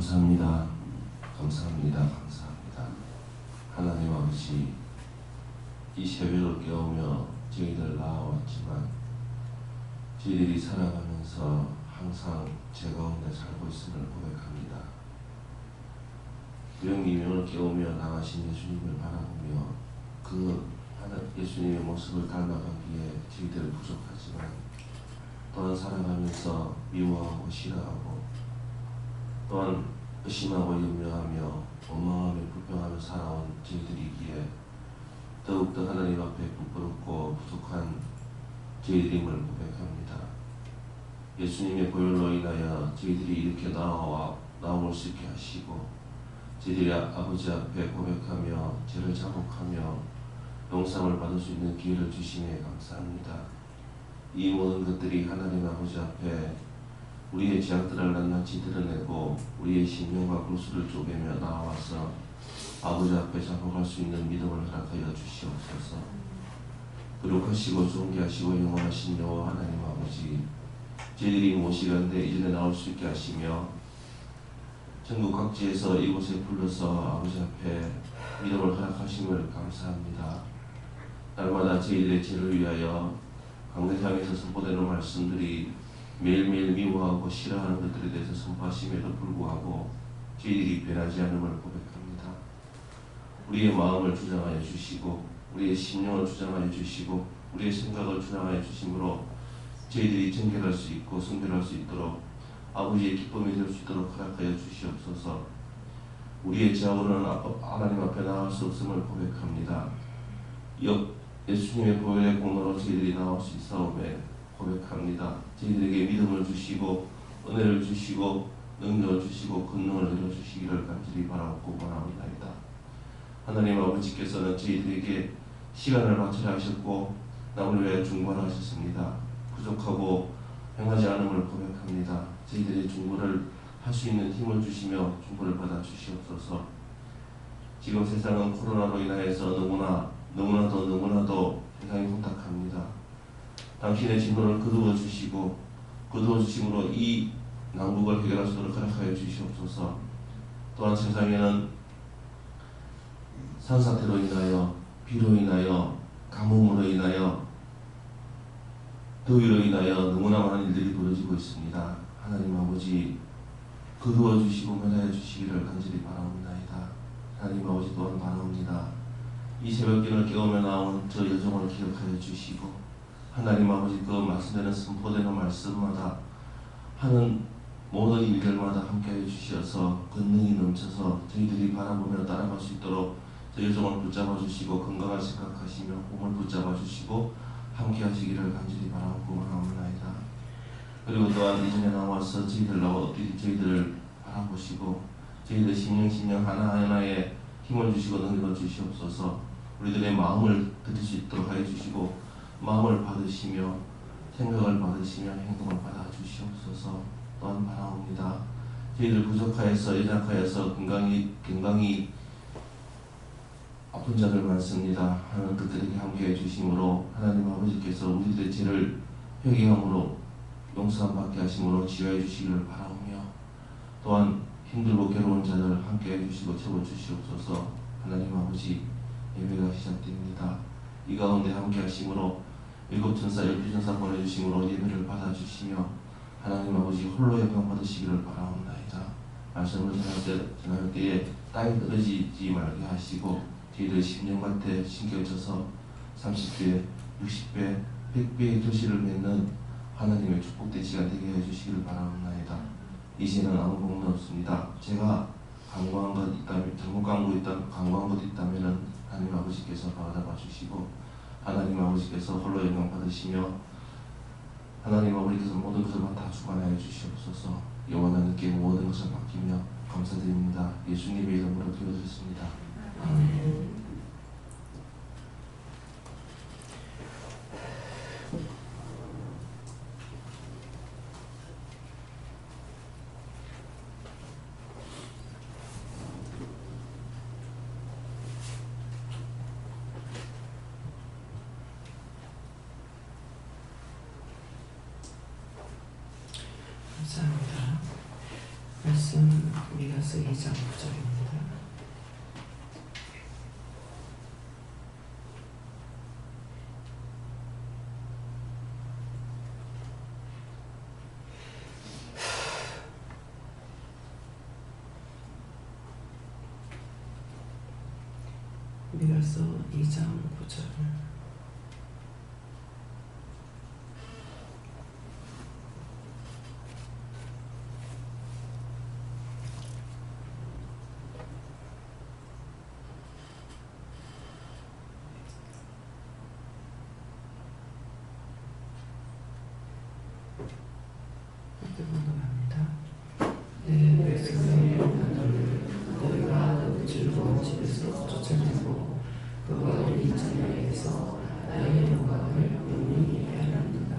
감사합니다. 감사합니다. 감사합니다. 하나님 아버지, 이 새벽을 깨우며 저희들 나아왔지만 저희들이 살아가면서 항상 제 가운데 살고 있음을 고백합니다. 부영이명을 깨우며 나가신 예수님을 바라보며 그 예수님의 모습을 닮아가기에 저희들 부족하지만 또한 살아가면서 미워하고 싫어하고 또한 의심하고 염려하며 원망하며 불평하며 살아온 저희들이기에 더욱더 하나님 앞에 부끄럽고 부족한 저희들임을 고백합니다. 예수님의 보혈로 인하여 저희들이 이렇게 나올 수 있게 하시고 저희들이 아버지 앞에 고백하며 죄를 자복하며 용서를 받을 수 있는 기회를 주시니 감사합니다. 이 모든 것들이 하나님 아버지 앞에 우리의 죄악들을 낱낱이 드러내고 우리의 심령과 골수를 쪼개며 나와서 아버지 앞에 자복할 수 있는 믿음을 허락하여 주시옵소서. 거룩하시고 존귀하시고 영원하신 여호와 하나님 아버지, 저희들이 모시간대 이전에 나올 수 있게 하시며 전국 각지에서 이곳에 불러서 아버지 앞에 믿음을 허락하심을 감사합니다. 날마다 저희들의 죄를 위하여 강대상에서 선포되는 말씀들이 매일매일 미워하고 싫어하는 것들에 대해서 선포하심에도 불구하고 저희들이 변하지 않음을 고백합니다. 우리의 마음을 주장하여 주시고 우리의 심령을 주장하여 주시고 우리의 생각을 주장하여 주심으로 저희들이 정결할 수 있고 성결할 수 있도록 아버지의 기쁨이 될 수 있도록 허락하여 주시옵소서. 우리의 죄악으로는 하나님 앞에 나갈 수 없음을 고백합니다. 예수님의 보혈의 공로로 저희들이 나올 수 있사오매 고백합니다. 저희들에게 믿음을 주시고 은혜를 주시고 능력을 주시고 권능을 내려주시기를 간절히 바라고 원합니다이다. 하나님 아버지께서는 저희들에게 시간을 마치라 하셨고 남을 위하여 중보하셨습니다. 부족하고 행하지 않음을 고백합니다. 저희들의 중보를 할 수 있는 힘을 주시며 중보를 받아 주시옵소서. 지금 세상은 코로나로 인하여서 너무나도 세상이 혼탁합니다. 당신의 진노를 거두어 주시고 거두어 주심으로 이 난국을 해결할 수 있도록 허락하여 주시옵소서. 또한 세상에는 산사태로 인하여 비로 인하여 가뭄으로 인하여 더위로 인하여 너무나 많은 일들이 벌어지고 있습니다. 하나님 아버지, 거두어 주시고 면하여 주시기를 간절히 바라옵나이다. 하나님 아버지, 또한 바라옵니다. 이 새벽기를 깨우며 나온 저 여정을 기억하여 주시고 하나님 아버지, 그 말씀되는 선포되는 말씀마다 하는 모든 일들마다 함께하여 주시어서 권능이 넘쳐서 저희들이 바라보며 따라갈 수 있도록 저 여정을 붙잡아 주시고 건강을 생각하시며 몸을 붙잡아 주시고 함께 하시기를 간절히 바라고 원하옵나이다. 그리고 또한 이전에 나와서 저희들을 바라보시고 저희들 심령 하나하나에 힘을 주시고 능력을 주시옵소서. 우리들의 마음을 들을 수 있도록 하여 주시고 마음을 받으시며 생각을 받으시며 행동을 받아 주시옵소서. 또한 바라옵니다. 저희들 부족하여서 연약하여서 건강이 아픈 자들 많습니다. 하나님 그들에게 함께해 주심으로 하나님 아버지께서 우리들의 죄를 회개함으로 용서함 받게 하심으로 지혜해 주시기를 바라오며 또한 힘들고 괴로운 자들 함께해 주시고 채워 주시옵소서. 하나님 아버지, 예배가 시작됩니다. 이 가운데 함께 하심으로 7천사 12천사 보내주심으로 예배를 받아주시며 하나님 아버지 홀로 영광 받으시기를 바라옵나이다. 말씀을 전할 때에 땅이 떨어지지 말게 하시고 저희들 심령밭에 심겨져서 30배, 60배, 100배의 결실을 맺는 하나님의 축복된 시간 되게 해주시기를 바라옵나이다. 이제는 아무 복은 없습니다. 제가 간과한 것 있다면, 잘못 간과한 것 있다면 하나님 아버지께서 받아봐 주시고 하나님 아버지께서 홀로 영광 받으시며 하나님 아버지께서 모든 것을 다 주관하여 주시옵소서. 영원하님께 모든 것을 맡기며 감사드립니다. 예수님의 이름으로 기도드렸습니다. 아멘. 감사합니다. 말씀 우리가 이어서 2장 9절입니다. 미가서 2장 9절. 합니다. 내 백성의 나를 너희가 그 즐거운 집에서 쫓아내고 그 어린 자녀에게서 나의 영광을 영원히 빼앗는다.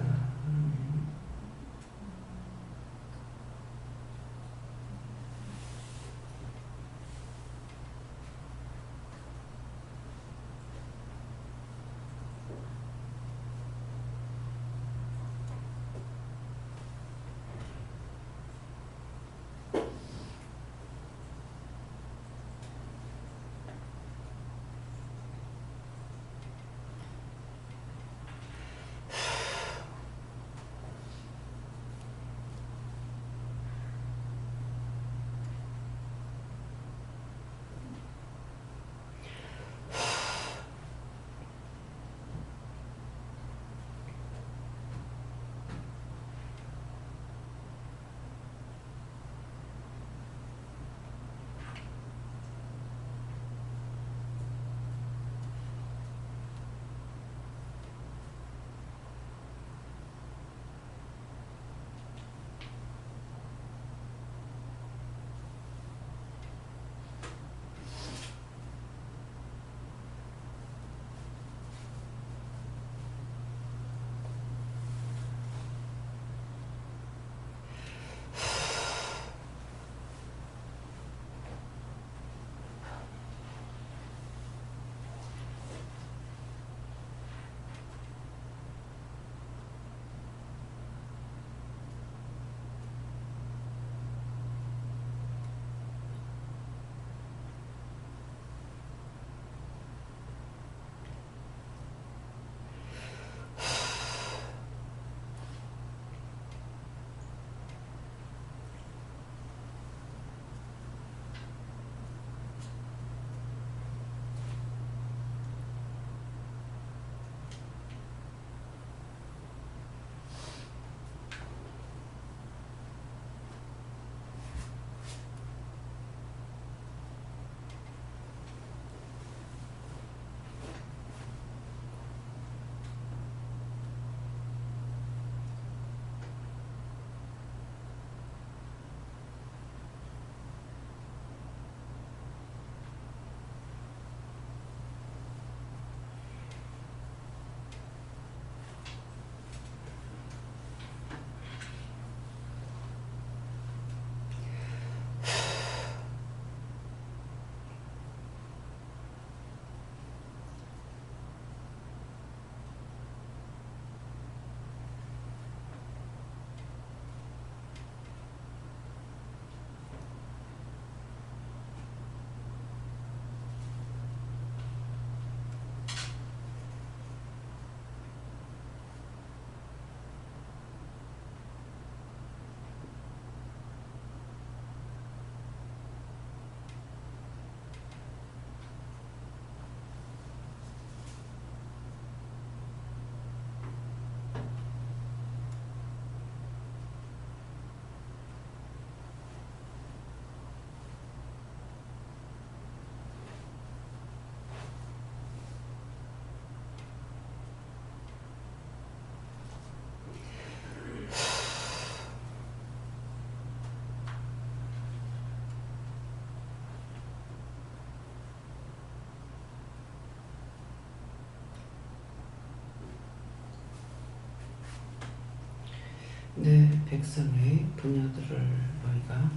내 백성의 부녀들을 너희가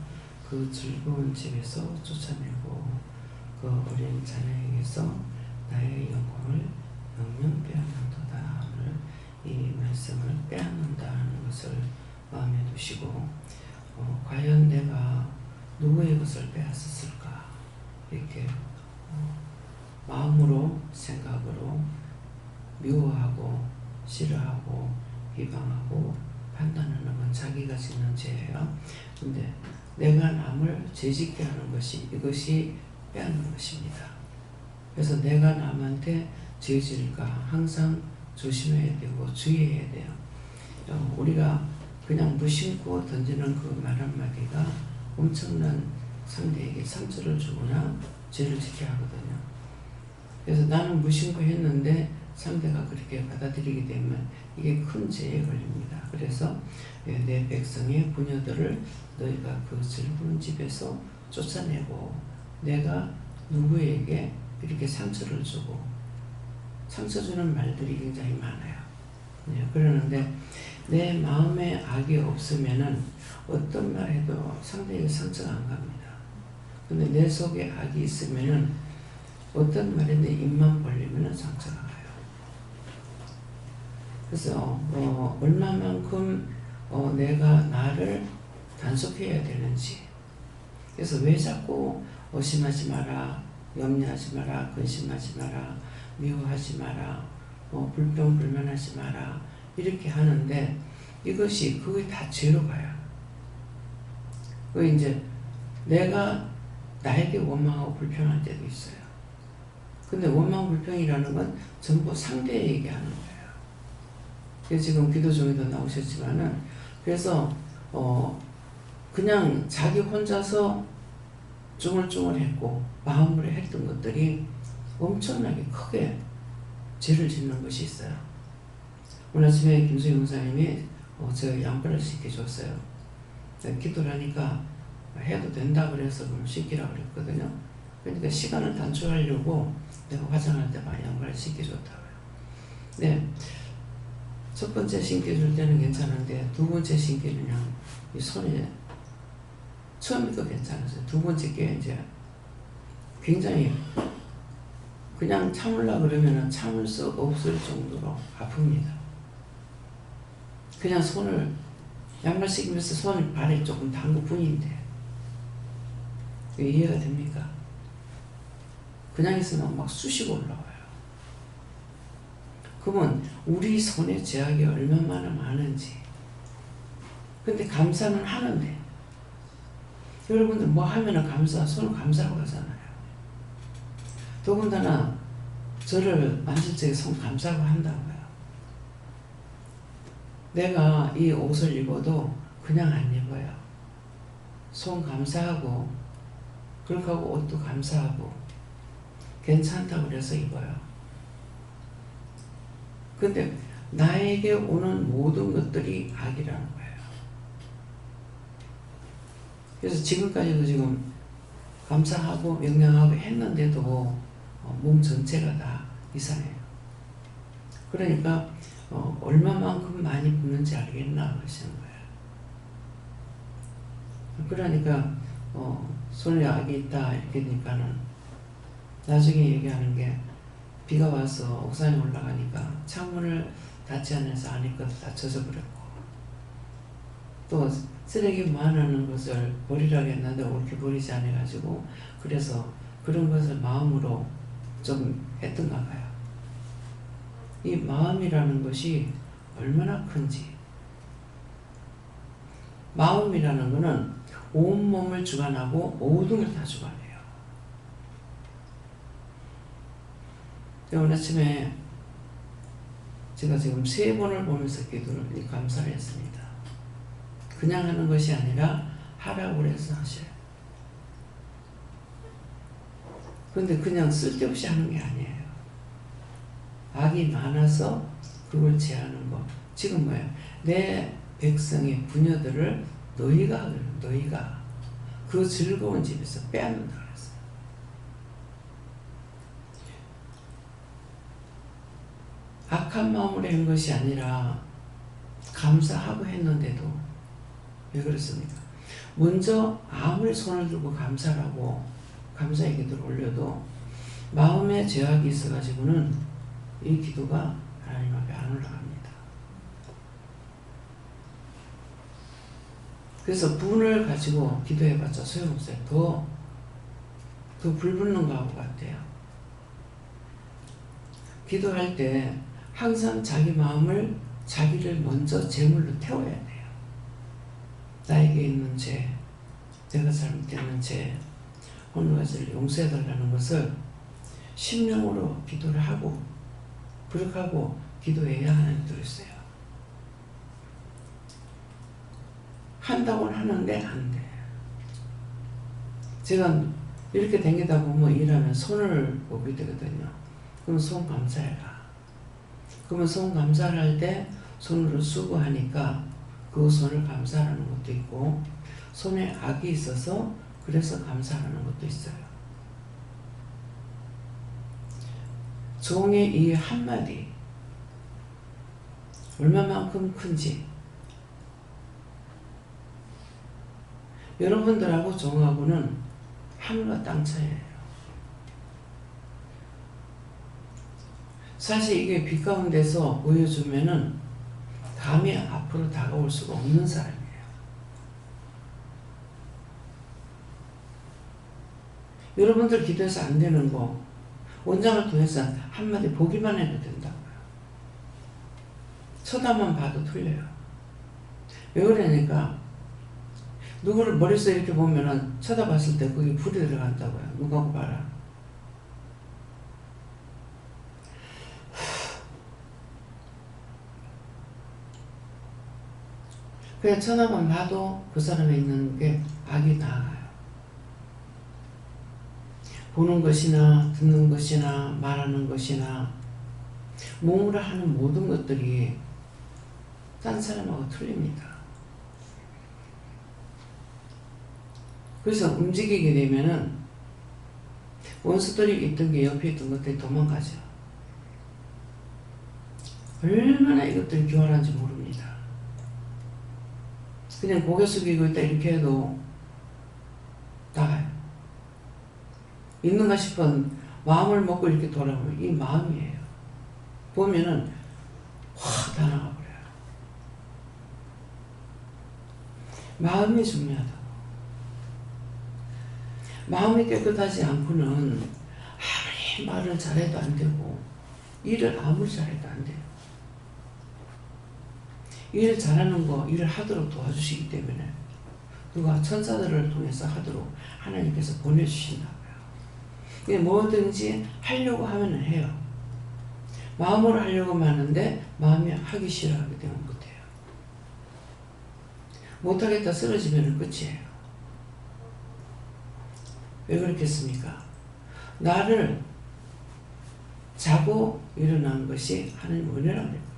그 즐거운 집에서 쫓아내고 그 어린 자녀에게서 나의 영광을 영영 빼앗는도다. 오늘 이 말씀을 빼앗는다는 것을 마음에 두시고 과연 내가 누구의 것을 빼앗 이렇게 마음으로 생각으로 미워하고 싫어하고 비방하고 판단하는 건 자기가 짓는 죄예요. 근데 내가 남을 죄짓게 하는 것이 이것이 빼앗는 것입니다. 그래서 내가 남한테 죄질까 항상 조심해야 되고 주의해야 돼요. 우리가 그냥 무심코 던지는 그 말 한마디가 엄청난 상대에게 상처를 주거나 죄를 짓게 하거든요. 그래서 나는 무심코 했는데 상대가 그렇게 받아들이게 되면 이게 큰 죄에 걸립니다. 그래서 내 백성의 부녀들을 너희가 그 즐거운 집에서 쫓아내고 내가 누구에게 이렇게 상처를 주고 상처 주는 말들이 굉장히 많아요. 그러는데 내 마음에 악이 없으면은 어떤 말 해도 상대에게 상처가 안 갑니다. 근데 내 속에 악이 있으면은 어떤 말에 내 입만 벌리면은 상처가 가요. 그래서 얼마만큼 내가 나를 단속해야 되는지. 그래서 왜 자꾸 의심하지 마라, 염려하지 마라, 근심하지 마라, 미워하지 마라, 불평불만하지 마라 이렇게 하는데 이것이 그게 다 죄로 가요. 그 이제 내가 나에게 원망하고 불평할 때도 있어요. 근데 원망 불평이라는 건 전부 상대에게 하는 거예요. 그래서 지금 기도 중에도 나오셨지만은 그래서 그냥 자기 혼자서 쭝얼쭝얼했고 마음으로 했던 것들이 엄청나게 크게 죄를 짓는 것이 있어요. 오늘 아침에 김수희 목사님이 저 양말을 씻겨줬어요. 기도를 하니까 해도 된다 그래서 그럼 씻기라고 그랬거든요. 그러니까 시간을 단축하려고 내가 화장할 때 막 양말을 씻겨줬다고요. 네. 첫 번째 신겨줄 때는 괜찮은데 두 번째 신기는 그냥 이 손에 처음부터 괜찮았어요. 두 번째 게 이제 굉장히 그냥 참으려고 그러면 참을 수 없을 정도로 아픕니다. 그냥 손을 양말 신기면서 손을 발에 조금 담글 뿐인데 이해가 됩니까? 그냥 있으면 막 쑤시고 올라와요. 그러면 우리 손에 죄악이 얼마나 많은지. 근데 감사는 하는데 여러분들 뭐 하면은 손을 감사하고 하잖아요. 더군다나 저를 만질 적에 손 감사하고 한다고요. 내가 이 옷을 입어도 그냥 안 입어요. 손 감사하고 그렇게 하고 옷도 감사하고 괜찮다고 그래서 입어요. 근데 나에게 오는 모든 것들이 악이라는 거예요. 그래서 지금까지도 지금 감사하고 명령하고 했는데도 몸 전체가 다 이상해요. 그러니까 얼마만큼 많이 붓는지 알겠나 하시는 거예요. 그러니까 손에 악이 있다 이렇게 되니까는 나중에 얘기하는 게 비가 와서 옥상에 올라가니까 창문을 닫지 않아서 안에 것도 다 젖어버렸고 또 쓰레기 모아놓는 것을 버리라고 했는데 옳게 버리지 않아가지고 그래서 그런 것을 마음으로 좀 했던가 봐요. 이 마음이라는 것이 얼마나 큰지. 마음이라는 것은 온몸을 주관하고 모든 걸 다 주관해요. 오늘 아침에 제가 지금 3번을 보면서 기도를 감사를 했습니다. 그냥 하는 것이 아니라 하라고 해서 하셔요. 그런데 그냥 쓸데없이 하는 게 아니에요. 악이 많아서 그걸 제하는 거. 지금 뭐예요? 내 백성의 부녀들을 너희가 그 즐거운 집에서 빼앗는다 그랬어요. 악한 마음으로 한 것이 아니라 감사하고 했는데도 왜 그렇습니까? 먼저 아무리 손을 들고 감사하고 감사의 기도를 올려도 마음에 죄악이 있어가지고는 이 기도가 하나님 앞에 안 올라갑니다. 그래서 분을 가지고 기도해봤자 소용없어요. 더 더 불붙는 거하고 같아요. 기도할 때 항상 자기 마음을 자기를 먼저 제물로 태워야 돼요. 나에게 있는 죄, 내가 잘못되는 죄, 어느 가지를 용서해달라는 것을 심령으로 기도를 하고 그렇게 하고 기도해야 하는 들었어요. 한다고는 하는데 안 돼. 제가 이렇게 다니다 보면 일하면 손을 보게 되거든요. 그럼 손 감사해라. 그러면 손 감사를 할 때 손으로 수고하니까 그 손을 감사하는 것도 있고 손에 악이 있어서 그래서 감사하는 것도 있어요. 종의 이 한마디 얼마만큼 큰지 여러분들하고 종하고는 하늘과 땅 차이예요. 사실 이게 빛 가운데서 보여주면은 감히 앞으로 다가올 수가 없는 사람이에요. 여러분들 기도해서 안 되는 거 원장을 통해서 한마디 보기만 해도 된다고요. 쳐다만 봐도 틀려요. 왜 그러니까 누구를 머릿속에 이렇게 보면은 쳐다봤을 때 거기 불이 들어간다고요. 누가 봐라. 그냥 쳐다만 봐도 그 사람에 있는 게 악이 나아가요. 보는 것이나 듣는 것이나 말하는 것이나 몸으로 하는 모든 것들이 딴 사람하고 틀립니다. 그래서 움직이게 되면은 원수들이 있던 게 옆에 있던 것들이 도망가죠. 얼마나 이것들이 교활한지 모릅니다. 그냥 고개 숙이고 있다 이렇게 해도 나가요. 있는가 싶은 마음을 먹고 이렇게 돌아보면 이 마음이에요. 보면은 확 다 나가버려요. 마음이 중요하다고. 마음이 깨끗하지 않고는 아무리 말을 잘해도 안 되고 일을 아무리 잘해도 안 돼요. 일을 잘하는 거 일을 하도록 도와주시기 때문에 누가 천사들을 통해서 하도록 하나님께서 보내주신다고요. 뭐든지 하려고 하면 해요. 마음으로 하려고 하는데 마음이 하기 싫어하게 되면 못해요. 못하겠다 쓰러지면 끝이에요. 왜 그렇겠습니까? 나를 자고 일어난 것이 하나님 은혜라고 했거든요.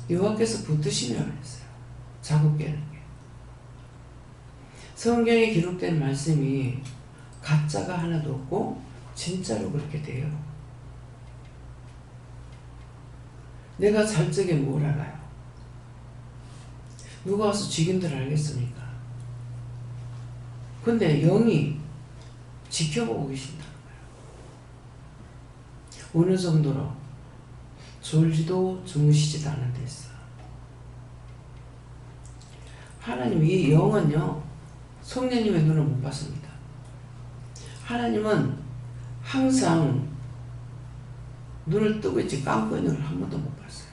여호와께서 붙드심이라고 했어요. 자고 깨는 게. 성경에 기록된 말씀이 가짜가 하나도 없고 진짜로 그렇게 돼요. 내가 잘 적에 뭘 알아요? 누가 와서 죽인들 알겠습니까? 근데 영이 지켜보고 계신다는 거예요. 어느 정도로 졸지도 주무시지도 않은 데서 하나님 이 영은요 성령님의 눈을 못 봤습니다. 하나님은 항상 눈을 뜨고 있지 감고 있는 걸 한 번도 못 봤어요.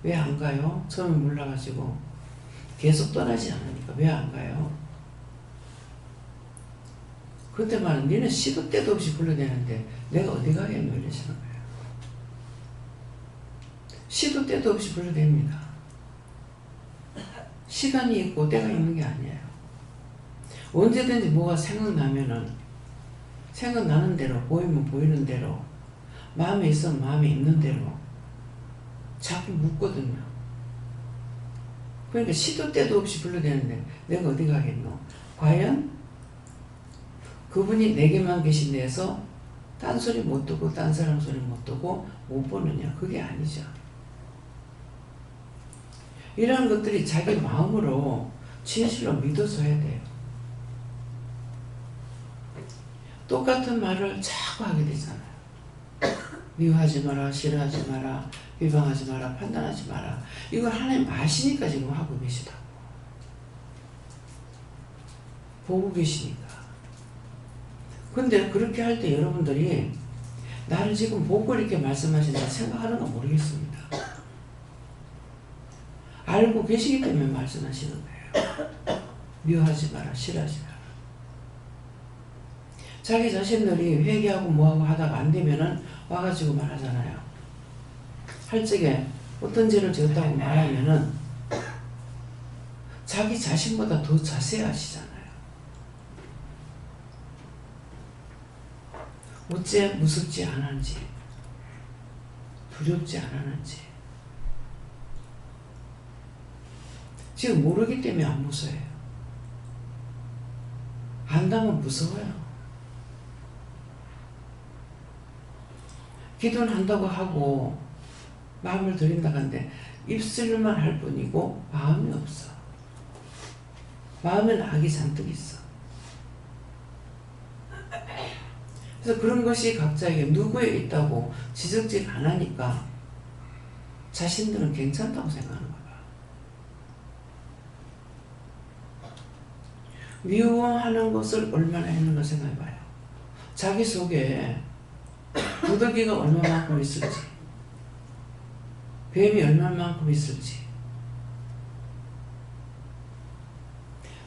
왜 안 가요? 처음에 몰라가지고 계속 떠나지 않으니까 왜 안 가요? 그때 말은 니는 시도 때도 없이 불러대는데 내가 어디 가겠노 이러시는 거예요. 시도 때도 없이 불러댑니다. 시간이 있고 때가 있는 게 아니에요. 언제든지 뭐가 생각나면은 생각나는 대로 보이면 보이는 대로 마음에 있으면 마음에 있는 대로 자꾸 묻거든요. 그러니까 시도 때도 없이 불러대는데 내가 어디 가겠노? 과연 그분이 내게만 계신 데에서 딴 소리 못 듣고 딴 사람 소리 못 듣고 못 보느냐? 그게 아니죠. 이런 것들이 자기 마음으로 진실로 믿어서 해야 돼요. 똑같은 말을 자꾸 하게 되잖아요. 미워하지 마라, 싫어하지 마라, 비방하지 마라, 판단하지 마라. 이걸 하나님 아시니까 지금 하고 계시다고. 보고 계시니까. 근데 그렇게 할 때 여러분들이 나를 지금 보고 이렇게 말씀하신다 생각하는가 모르겠습니다. 알고 계시기 때문에 말씀하시는 거예요. 미워하지 마라, 싫어하지 마라. 자기 자신들이 회개하고 뭐하고 하다가 안 되면은 와가지고 말하잖아요. 할 적에 어떤 죄를 지었다고 말하면은 자기 자신보다 더 자세히 하시잖아요. 어째 무섭지 않은지, 두렵지 않았는지. 지금 모르기 때문에 안 무서워요. 안다면 무서워요. 기도는 한다고 하고 마음을 드린다고 하는데 입술만 할 뿐이고 마음이 없어. 마음에는 악이 잔뜩 있어. 그래서 그런 것이 각자에게 누구에 있다고 지적질 안 하니까 자신들은 괜찮다고 생각하는 거야. 미워하는 것을 얼마나 했는가 생각해봐요. 자기 속에 부더기가 얼마만큼 있을지, 뱀이 얼마만큼 있을지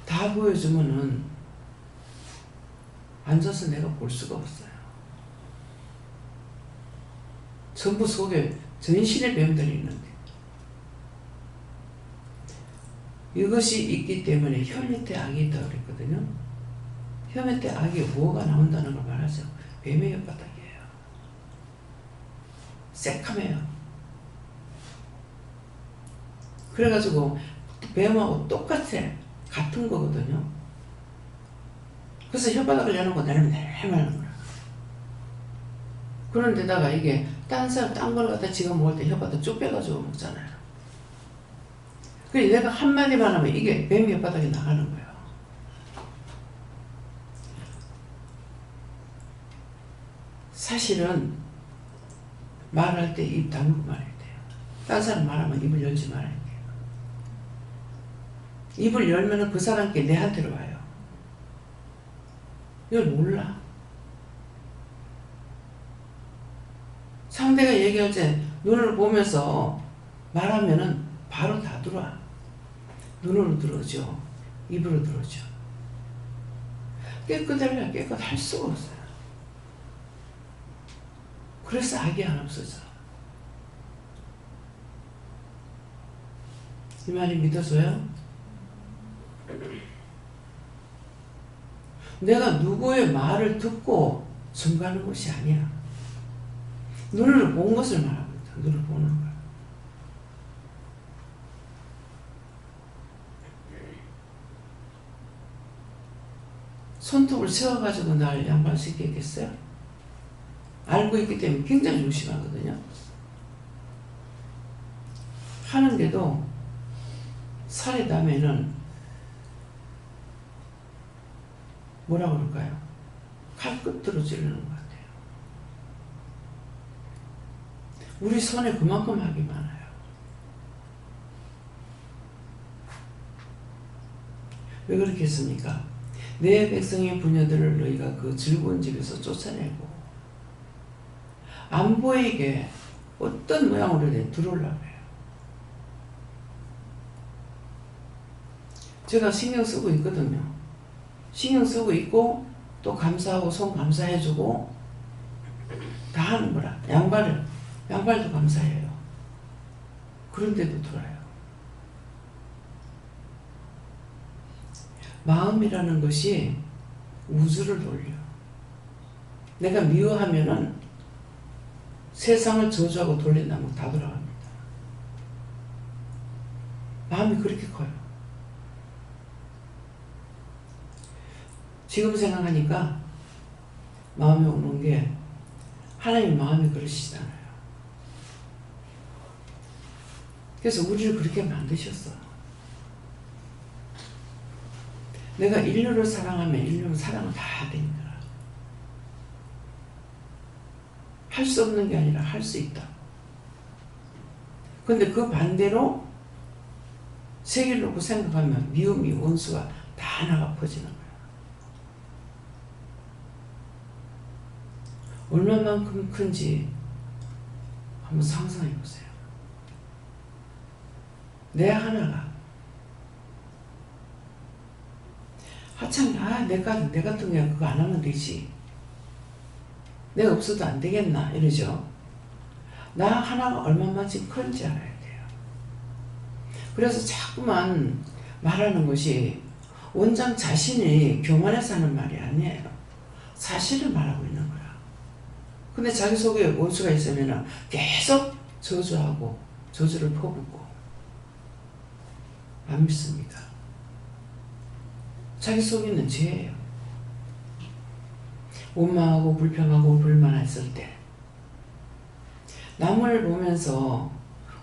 다 보여주면은 앉아서 내가 볼 수가 없어요. 전부 속에 전신의 뱀들이 있는데 이것이 있기 때문에 혀 밑에 악이 있다고 그랬거든요. 혀 밑에 악이 뭐가 나온다는 걸 말하죠. 뱀의 혓바닥이에요. 새카매요. 그래가지고 뱀하고 똑같아. 같은 거거든요. 그래서 혓바닥을 내는 거 내면 내말하는 거야. 그런데다가 이게 딴 사람 딴 걸 갖다 지가 먹을 때 혓바닥 쭉 빼가지고 먹잖아요. 그래 내가 한마디만 하면 이게 뱀 혓바닥이 나가는 거예요. 사실은 말할 때 입 다물고 말해야 돼요. 딴 사람 말하면 입을 열지 말아야 돼요. 입을 열면 그 사람께 내한테로 와요. 이걸 몰라. 상대가 얘기할 때 눈을 보면서 말하면은 바로 다 들어와. 눈으로 들어오죠. 입으로 들어오죠. 깨끗하려 깨끗할 수가 없어요. 그래서 악이 안 없어져. 이 말이 믿어져요? 내가 누구의 말을 듣고 증거하는 것이 아니야. 눈으로 본 것을 말하고 있다. 눈으로 보는 거야. 손톱을 세워가지고 날 양반시키겠어요? 알고 있기 때문에 굉장히 조심하거든요. 하는데도 살이 나면은 뭐라 그럴까요? 칼끝으로 찌르는 것 같아요. 우리 손에 그만큼 하기 많아요. 왜 그렇게 했습니까? 내 백성의 부녀들을 너희가 그 즐거운 집에서 쫓아내고 안 보이게 어떤 모양으로 들어오려고 해요. 제가 신경 쓰고 있거든요. 신경 쓰고 있고 또 감사하고 손 감사해주고 다 하는 거라. 양발도 감사해요. 그런데도 돌아요. 마음이라는 것이 우주를 돌려. 내가 미워하면은 세상을 저주하고 돌린다면 다 돌아갑니다. 마음이 그렇게 커요. 지금 생각하니까 마음에 오는 게 하나님 마음이 그러시잖아요. 그래서 우리를 그렇게 만드셨어. 내가 인류를 사랑하면 인류는 사랑을 다 되니까. 할 수 없는 게 아니라 할 수 있다. 근데 그 반대로 세계를 놓고 생각하면 미움이 원수가 다 나가 퍼지는 거야. 얼마만큼 큰지 한번 상상해 보세요. 내 하나가 하참 내 같은 경우에 그거 안 하면 되지. 내가 없어도 안 되겠나 이러죠. 나 하나가 얼마만큼 큰지 알아야 돼요. 그래서 자꾸만 말하는 것이 원장 자신이 교만해서 하는 말이 아니에요. 사실을 말하고 있는 거야. 근데 자기 속에 원수가 있으면 계속 저주하고 저주를 퍼붓고 안 믿습니다. 자기 속에 있는 죄예요. 원망하고 불평하고 불만했을 때 남을 보면서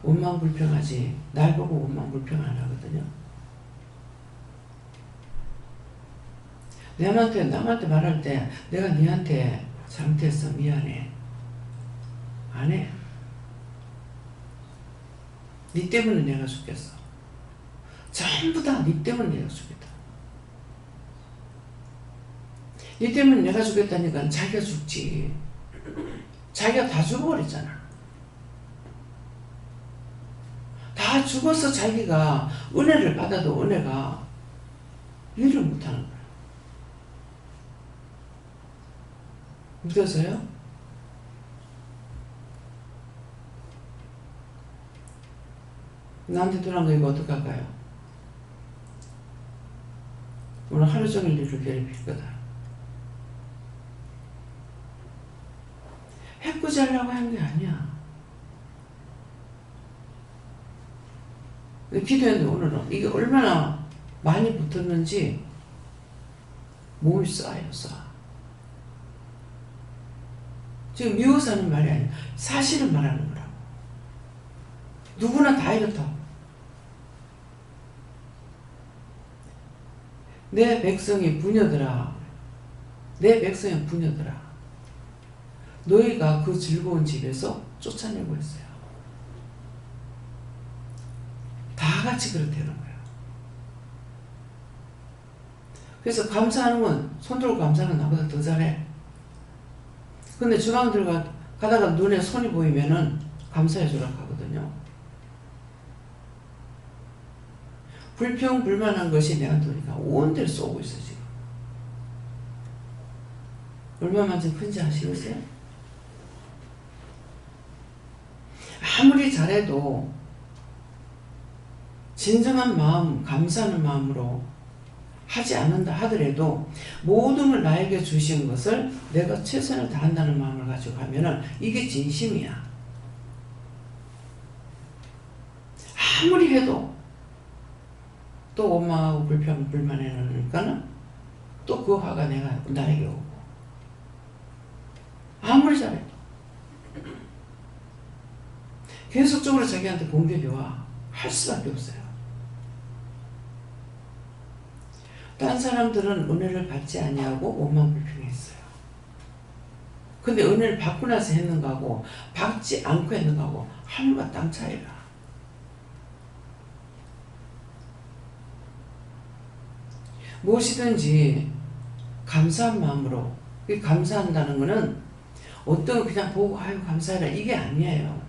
원망 불평하지 날 보고 원망 불평 안 하거든요. 남한테 말할 때 내가 니한테 잘못했어 미안해 안 해. 니 때문에 내가 죽겠어. 전부 다 니 때문에 내가 죽겠다. 니 때문에 내가 죽겠다니까 자기가 죽지. 자기가 다 죽어버렸잖아. 다 죽어서 자기가 은혜를 받아도 은혜가 일을 못하는 거야. 믿어서요? 나한테 돌아온 거 이거 어떡할까요? 오늘 하루 종일 일을 괴롭힐 거다. 해꾸자려고 한 게 아니야. 기도했는데 오늘은 이게 얼마나 많이 붙었는지 몸이 쌓여. 지금 미워서 하는 말이 아니야. 사실을 말하는 거라고. 누구나 다 이렇다고. 내 백성이 부녀들아. 내 백성이 부녀들아. 너희가 그 즐거운 집에서 쫓아내고 있어요. 다 같이 그렇다는 거예요. 그래서 감사하는 건 손 들고 감사하는 나보다 더 잘해. 근데 주방 가다가 눈에 손이 보이면은 감사해 주라 하거든요. 불평 불만한 것이 내가 도니까 온 데를 쏘고 있어 지금. 얼마만큼 큰지 아시겠어요? 아무리 잘해도 진정한 마음, 감사하는 마음으로 하지 않는다 하더라도 모든 걸 나에게 주신 것을 내가 최선을 다한다는 마음을 가지고 하면은 이게 진심이야. 아무리 해도 또 원망하고 불평, 불만해놓으니까는 또 그 화가 나에게 오고. 아무리 잘해도. 계속적으로 자기한테 공격이 와. 할 수밖에 없어요. 딴 사람들은 은혜를 받지 아니하고 원망 불평했어요. 근데 은혜를 받고 나서 했는 거하고 받지 않고 했는 거하고 하늘과 땅 차이가. 무엇이든지 감사한 마음으로. 감사한다는 거는 어떤 그냥 보고 아유 감사해라 이게 아니에요.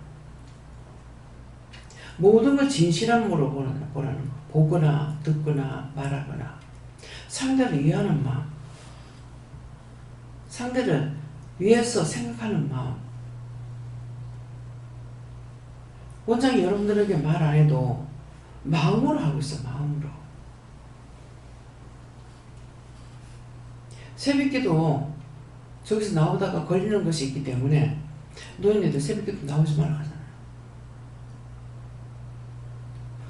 모든 걸 진실함으로 보라는 거. 보거나 듣거나 말하거나 상대를 이해하는 마음, 상대를 위해서 생각하는 마음. 원장이 여러분들에게 말 안 해도 마음으로 하고 있어. 마음으로. 새벽기도 저기서 나오다가 걸리는 것이 있기 때문에 노인네들 새벽기도 나오지 말라 하잖아요.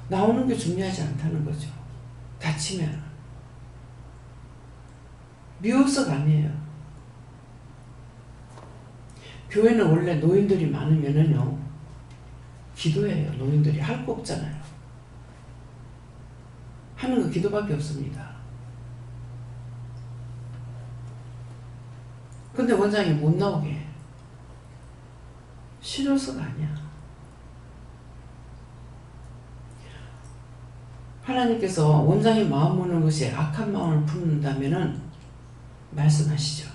나오는 게 중요하지 않다는 거죠. 다치면. 미워서가 아니에요. 교회는 원래 노인들이 많으면은요, 기도해요. 노인들이 할 거 없잖아요. 하는 거 기도밖에 없습니다. 근데 원장이 못 나오게 해. 싫어서가 아니야. 하나님께서 원장이 마음 먹는 것이 악한 마음을 품는다면은 말씀하시죠.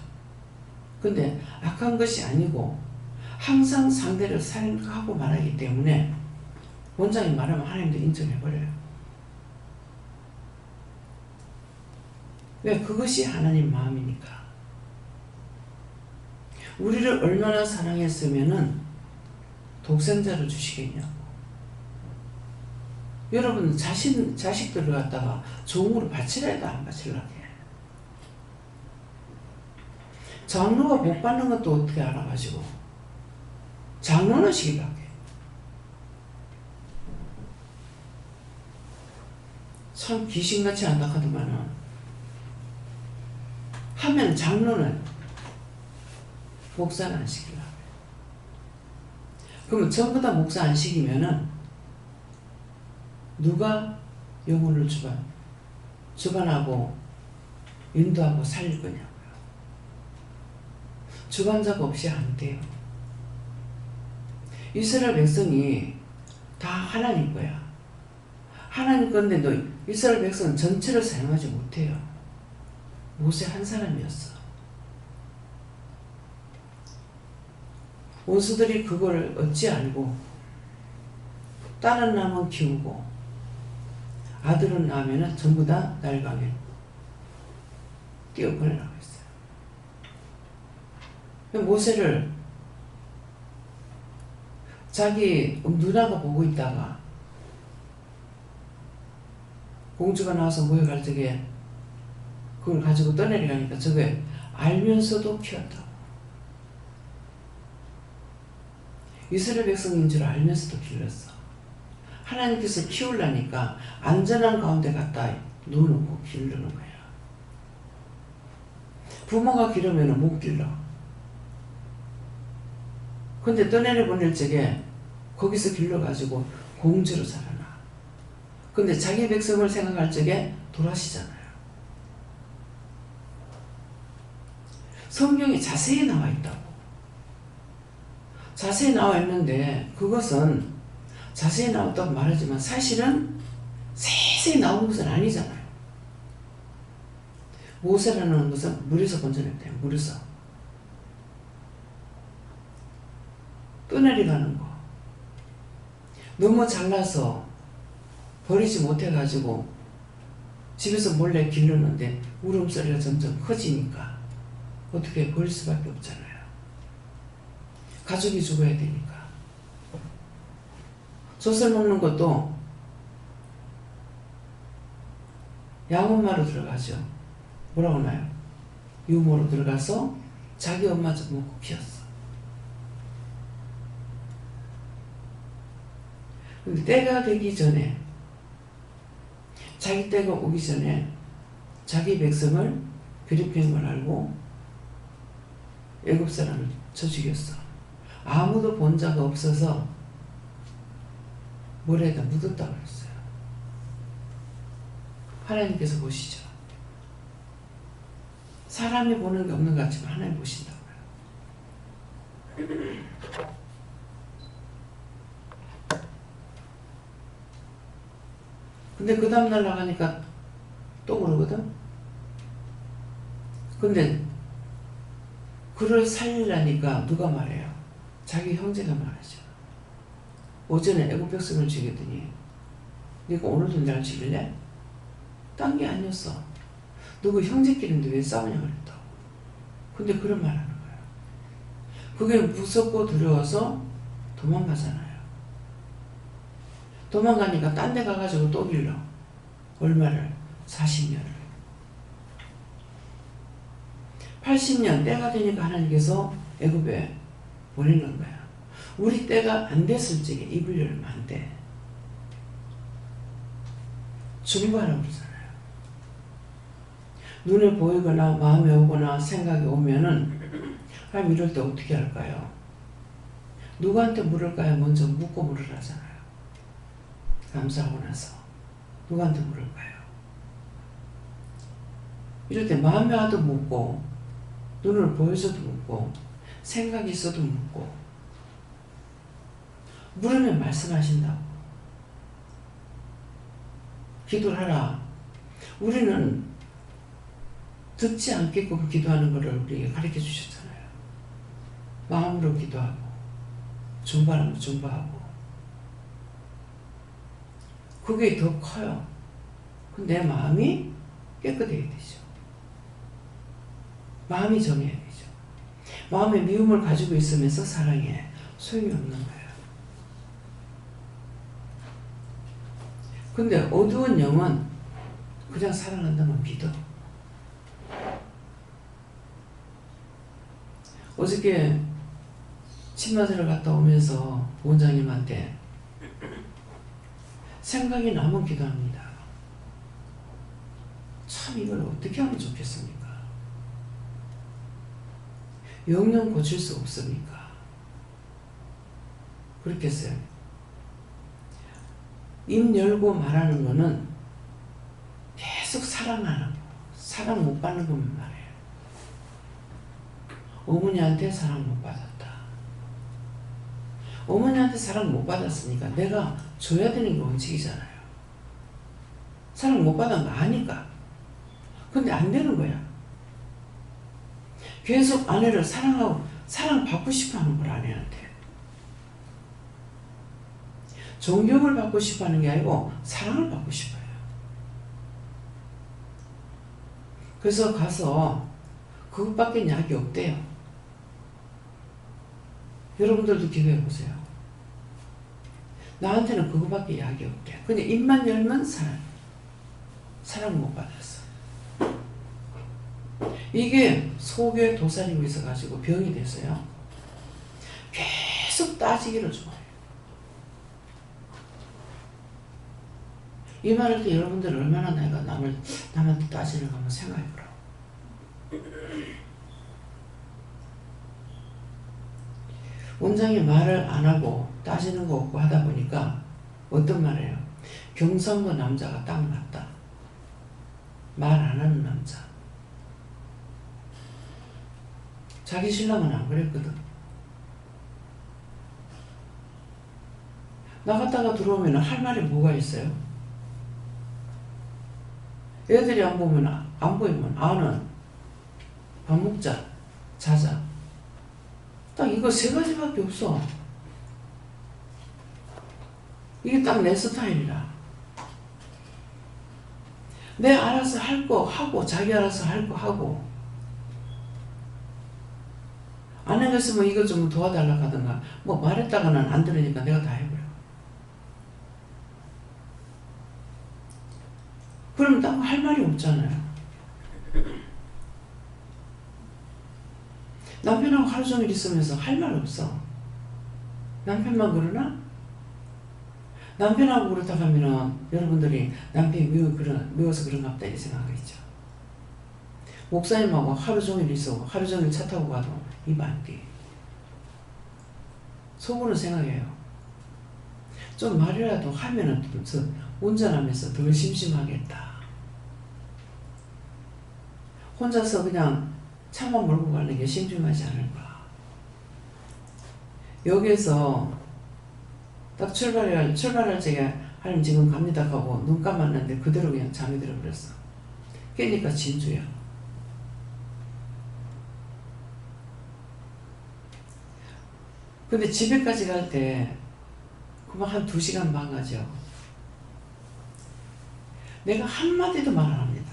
근데 악한 것이 아니고 항상 상대를 생각하고 말하기 때문에 원장이 말하면 하나님도 인정해버려요. 왜? 그것이 하나님 마음이니까. 우리를 얼마나 사랑했으면은 독생자를 주시겠냐고. 여러분 자식들을 갖다가 종으로 바치려도 안 바치려고 해. 장로가 복 받는 것도 어떻게 알아가지고 장로는 시기밖에. 참 귀신같이 한다 하더만은 하면 장로는 목사는 안 시키려고. 그러면 전부 다 목사 안 시키면은 누가 영혼을 주관하고 인도하고 살릴 거냐고요. 주관자가 없이 안 돼요. 이스라엘 백성이 다 하나님 거야. 하나님 건데 너 이스라엘 백성은 전체를 사용하지 못해요. 모세 한 사람이었어. 원수들이 그걸 어찌 알고 딸은 낳으면 키우고 아들은 낳으면 전부 다 날강에 띄어보내라고 했어요. 모세를 자기 누나가 보고 있다가 공주가 나와서 모여갈 적에 그걸 가지고 떠내려가니까 저게 알면서도 키웠다고. 이스라엘 백성인 줄 알면서도 길렀어. 하나님께서 키우려니까 안전한 가운데 갖다 놓고 기르는 거야. 부모가 기르면 못 길러. 근데 떠내려 보낼 적에 거기서 길러가지고 공주로 자라나. 근데 자기 백성을 생각할 적에 돌아시잖아요. 성경에 자세히 나와 있다고. 자세히 나와 있는데 그것은 자세히 나왔다고 말하지만 사실은 세세히 나온 것은 아니잖아요. 모세라는 것은 물에서 건져냈대요. 물에서. 떠내려가는 거. 너무 잘나서 버리지 못해가지고 집에서 몰래 기르는데 울음소리가 점점 커지니까 어떻게 버릴 수밖에 없잖아요. 가족이 죽어야 되니까. 젖을 먹는 것도 양엄마로 들어가죠. 뭐라고 하나요? 유모로 들어가서 자기 엄마 젖 먹고 키웠어. 근데 때가 되기 전에, 자기 때가 오기 전에 자기 백성을 괴롭히는 걸 알고 애굽 사람을 쳐 죽였어. 아무도 본 자가 없어서 모래에다 묻었다고 그랬어요. 하나님께서 보시죠. 사람이 보는 게 없는 것 같지만 하나님 보신다고요. 근데 그 다음날 나가니까 또 그러거든. 근데 그를 살리려니까 누가 말해요? 자기 형제가 말하죠. 오전에 애국 백성을 죽였더니 네가 오늘도 날 죽일래? 딴 게 아니었어. 너그 형제끼리인데 왜 싸우냐 그랬다고. 근데 그런 말 하는 거야. 그게 무섭고 두려워서 도망가잖아요. 도망가니까 딴 데 가가지고 또 길러. 얼마를? 40년을. 80년 때가 되니까 하나님께서 애굽에 보내는 거야. 우리 때가 안 됐을 적에 입을 열면 안 돼. 중보하라고 그러잖아요. 눈에 보이거나 마음에 오거나 생각이 오면은 하나님 이럴 때 어떻게 할까요? 누구한테 물을까요? 먼저 묻고 물으라잖아요. 감사하고 나서 누구한테 물을까요? 이럴 때 마음에 와도 묻고 눈을 보여서도 묻고 생각이 있어도 묻고 물으면 말씀하신다고. 기도를 하라. 우리는 듣지 않게끔 기도하는 것을 우리에게 가르쳐 주셨잖아요. 마음으로 기도하고 중보하면 중보하고 그게 더 커요. 내 마음이 깨끗해야 되죠. 마음이 정해야 되죠. 마음에 미움을 가지고 있으면서 사랑해 소용이 없는 거예요. 근데 어두운 영은 그냥 사랑한다면 믿어. 어저께 침맞으러 갔다 오면서 원장님한테 생각이 나면 기도합니다. 참 이걸 어떻게 하면 좋겠습니까? 영영 고칠 수 없습니까? 그렇게 했어요. 입 열고 말하는 거는 계속 사랑하는 거, 사랑 못 받는 것만 말해요. 어머니한테 사랑 못 받았다. 어머니한테 사랑 못 받았으니까 내가 줘야 되는 게 원칙이잖아요. 사랑 못 받은 거 아니까. 근데 안 되는 거야. 계속 아내를 사랑하고 사랑받고 싶어 하는 걸 아내한테. 존경을 받고 싶어 하는 게 아니고 사랑을 받고 싶어요. 그래서 가서 그것밖에 약이 없대요. 여러분들도 기도해 보세요. 나한테는 그거밖에 약이 없대. 근데 입만 열면 사랑 못 받았어. 이게 속에 도사리고 있어가지고 병이 됐어요. 계속 따지기를 좋아해요. 이 말할 때 여러분들 얼마나 내가 남한테 따지는 거 한번 생각해보라고. 원장이 말을 안 하고 따지는 거 없고 하다 보니까 어떤 말이에요? 경상도 남자가 딱 맞다. 말 안 하는 남자. 자기 신랑은 안 그랬거든. 나갔다가 들어오면 할 말이 뭐가 있어요? 애들이 안 보이면 아는 밥 먹자, 자자. 딱 이거 세 가지밖에 없어. 이게 딱 내 스타일이라. 내 알아서 할 거 하고 자기 알아서 할 거 하고 안 해줬으면 이거 좀 도와달라고 하든가 뭐 말했다가는 안 들으니까 내가 다 해버려. 그러면 딴 거 할 말이 없잖아요. 남편하고 하루 종일 있으면서 할 말 없어. 남편만 그러나? 남편하고 그렇다 하면은 여러분들이 남편이 미워서 그런가 보다 이 생각하겠죠. 목사님하고 하루 종일 있어. 하루 종일 차 타고 가도 입 안 돼. 속으로 생각해요. 좀 말이라도 하면은 운전하면서 덜 심심하겠다. 혼자서 그냥 차만 몰고 가는 게 심심하지 않을까. 여기에서 딱 출발할 적에 하나님 지금 갑니다 하고 눈 감았는데 그대로 그냥 잠이 들어버렸어. 깨니까 진주야. 근데 집에까지 갈 때 그만 한 2시간 반 가죠. 내가 한마디도 말 안 합니다.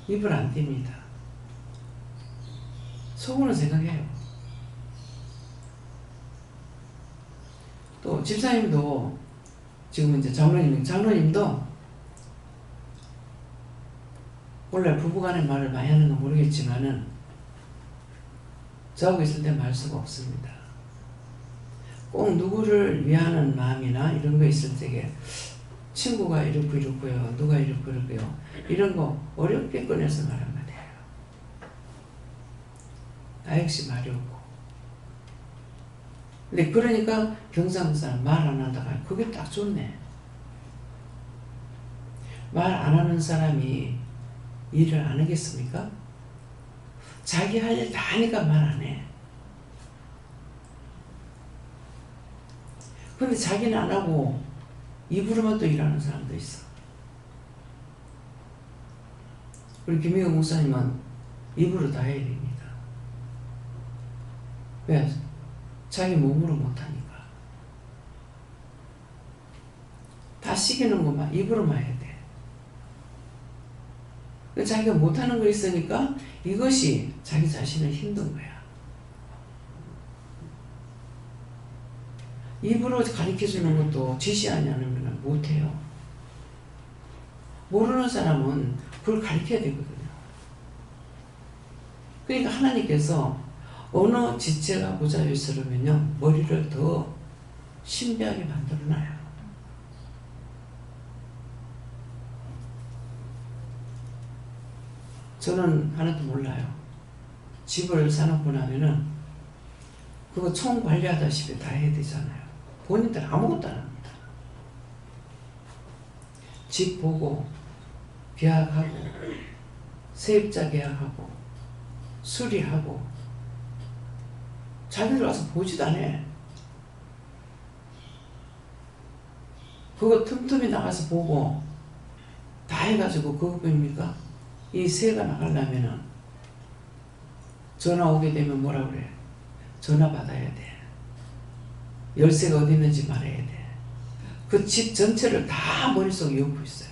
입을 안 띱니다. 속으로 생각해요. 또 집사님도 지금 이제 장로님도 원래 부부간의 말을 많이 하는 건 모르겠지만은 저하고 있을 때 말 수가 없습니다. 꼭 누구를 위하는 마음이나 이런 거 있을 때에 친구가 이렇고요, 누가 이렇고요, 이런 거 어렵게 꺼내서 말 한마디 해요. 나 역시 말이 없고. 근데 그러니까 경상도 사람 말 안 하다가 그게 딱 좋네. 말 안 하는 사람이 일을 안 하겠습니까? 자기 할 일 다 하니까 말 안 해. 근데 자기는 안 하고 입으로만 또 일하는 사람도 있어. 우리 김희경 목사님은 입으로 다 해야 됩니다. 왜? 자기 몸으로 못하니까. 다 시키는 것만 입으로만 해야 돼. 자기가 못하는 거 있으니까 이것이 자기 자신을 힘든 거야. 입으로 가르쳐주는 것도 지시하지 않으면 못해요. 모르는 사람은 그걸 가르쳐야 되거든요. 그러니까 하나님께서 어느 지체가 모자유스러우면요, 머리를 더 신비하게 만들어놔요. 저는 하나도 몰라요. 집을 사놓고 나면은 그거 총 관리하다시피 다 해야 되잖아요. 본인들 아무것도 안 합니다. 집 보고 계약하고 세입자 계약하고 수리하고 자기들 와서 보지도 않아. 그거 틈틈이 나가서 보고 다 해가지고 그거 보입니까? 이 새가 나가려면은 전화 오게 되면 뭐라 그래? 전화 받아야 돼. 열쇠가 어디 있는지 말해야 돼. 그 집 전체를 다 머릿속에 엮고 있어요.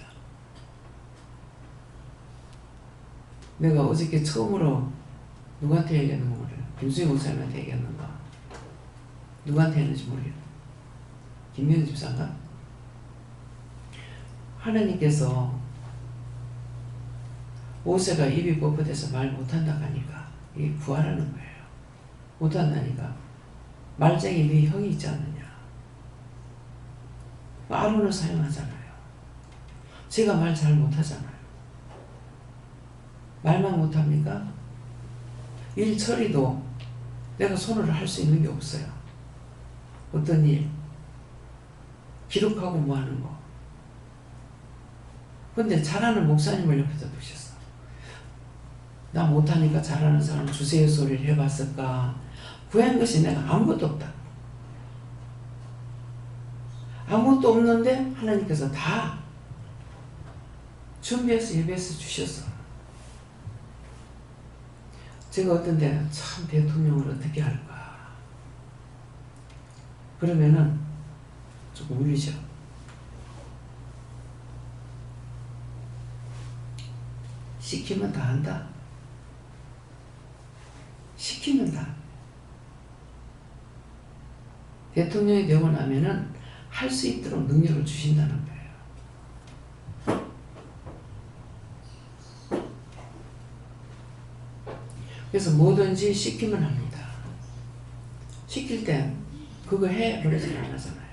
내가 어저께 처음으로 누구한테 얘기하는 거 모르겠어요. 김수희 목사님한테 얘기했는가? 누구한테 했는지 모르겠어요. 김명희 집사인가? 하나님께서 모세가 입이 뻣뻣해서 말 못한다고 하니까 이게 구하라는 거예요. 못한다니까 말쟁이 네 형이 있지 않느냐. 아론을 사용하잖아요. 제가 말 잘 못하잖아요. 말만 못합니까? 일 처리도 내가 손으로 할 수 있는 게 없어요. 어떤 일 기록하고 뭐 하는 거. 근데 잘하는 목사님을 옆에다 두셨어. 나 못하니까 잘하는 사람 주세요 소리를 해봤을까? 구한 것이 내가 아무것도 없다. 아무것도 없는데 하나님께서 다 준비해서 예배해서 주셨어. 제가 어떤 데 참 대통령을 어떻게 할까? 그러면은 조금 울리죠. 시키면 다 한다. 시키면 다. 대통령이 되고 나면은 할 수 있도록 능력을 주신다는 거예요. 그래서 뭐든지 시키면 합니다. 시킬 때 그거 해 그러지 안 하잖아요.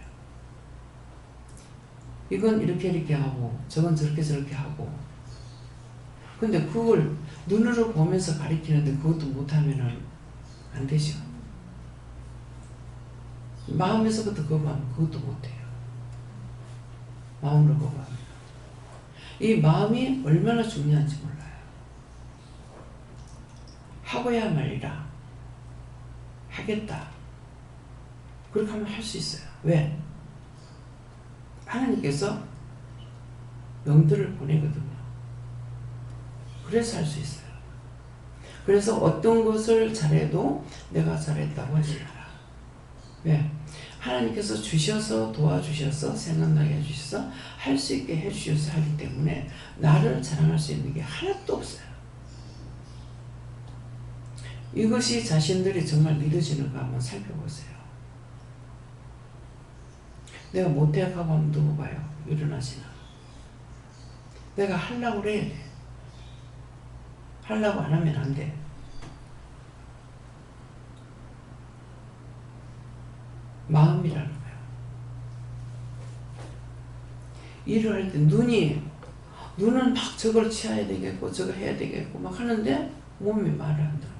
이건 이렇게 이렇게 하고 저건 저렇게 저렇게 하고. 근데 그걸 눈으로 보면서 가리키는데 그것도 못하면은 안 되죠. 마음에서부터 거부하면 그것도 못해요. 마음으로 거부합니다. 이 마음이 얼마나 중요한지 몰라요. 하고야 말이라. 하겠다. 그렇게 하면 할 수 있어요. 왜? 하나님께서 영들을 보내거든요. 그래서 할 수 있어요. 그래서 어떤 것을 잘해도 내가 잘했다고 하지 마라. 왜? 하나님께서 주셔서 도와주셔서 생각나게 해주셔서 할 수 있게 해주셔서 하기 때문에 나를 자랑할 수 있는 게 하나도 없어요. 이것이 자신들이 정말 믿어지는가 한번 살펴보세요. 내가 못해하고 하면 누구 봐요? 일어나시나? 내가 하려고 그래야 돼. 하려고 안 하면 안 돼. 마음이라는 거예요. 일을 할 때 눈은 막 저걸 취해야 되겠고 저거 해야 되겠고 막 하는데 몸이 말을 안 들어.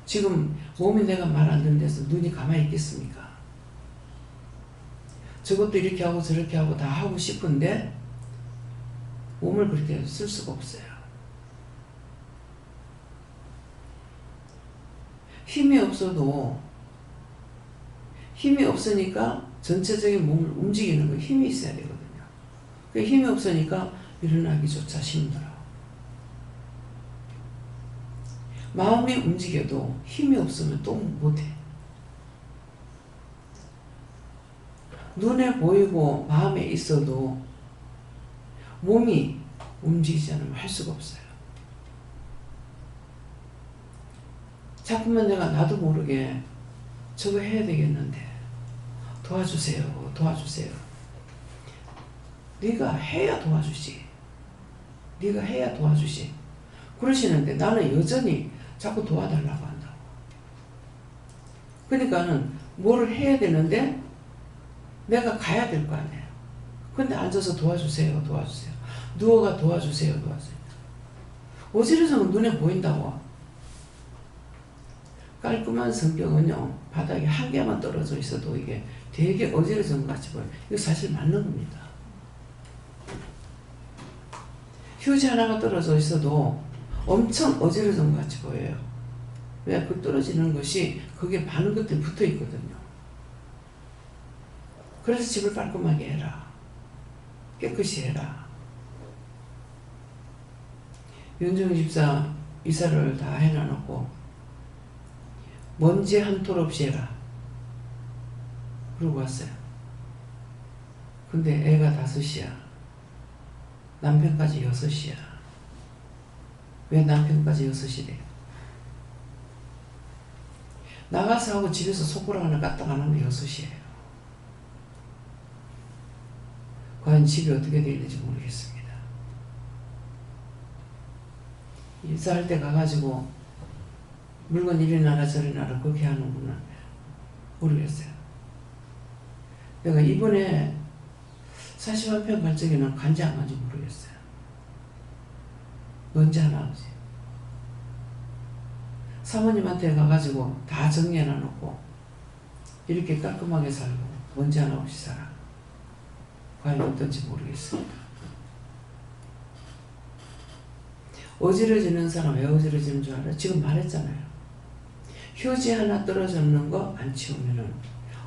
지금 몸이 내가 말 안 듣는 데서 눈이 가만히 있겠습니까? 저것도 이렇게 하고 저렇게 하고 다 하고 싶은데 몸을 그렇게 쓸 수가 없어요. 힘이 없으니까 전체적인 몸을 움직이는 거 힘이 있어야 되거든요. 그 힘이 없으니까 일어나기조차 힘들어. 마음이 움직여도 힘이 없으면 또 못해. 눈에 보이고 마음에 있어도 몸이 움직이지 않으면 할 수가 없어요. 자꾸만 내가 나도 모르게 저거 해야 되겠는데 도와주세요, 도와주세요. 네가 해야 도와주지. 네가 해야 도와주지. 그러시는데 나는 여전히 자꾸 도와달라고 한다고. 그러니까는 뭘 해야 되는데 내가 가야 될 거 아니에요. 근데 앉아서 도와주세요, 도와주세요. 누워가 도와주세요, 도와주세요. 어지러서는 눈에 보인다고. 깔끔한 성경은요, 바닥에 한 개만 떨어져 있어도 이게 되게 어지러진 것 같이 보여요. 이거 사실 맞는 겁니다. 휴지 하나가 떨어져 있어도 엄청 어지러진 것 같이 보여요. 왜? 그 떨어지는 것이 거기에 많은 것들이 붙어 있거든요. 그래서 집을 깔끔하게 해라. 깨끗이 해라. 윤정희 집사 이사를 다 해놔놓고 먼지 한 톨 없이 해라. 그러고 왔어요. 근데 애가 5이야. 남편까지 6이야. 왜 남편까지 6이래요? 나가서 하고 집에서 손가락 하나 까딱 안 하면 6이에요. 과연 집이 어떻게 되어 있는지 모르겠습니다. 이사할 때 가가지고 물건 이리 놔라 저리 놔라 그렇게 하는구나 모르겠어요. 내가 이번에 41평 갈 적에는 간지 안 간지 모르겠어요. 먼지 하나 없이. 사모님한테 가가지고 다 정리해 놔놓고 이렇게 깔끔하게 살고 먼지 하나 없이 살아. 과연 어떤지 모르겠습니다. 어지러지는 사람 왜 어지러지는 줄 알아요? 지금 말했잖아요. 휴지 하나 떨어졌는 거 안 치우면은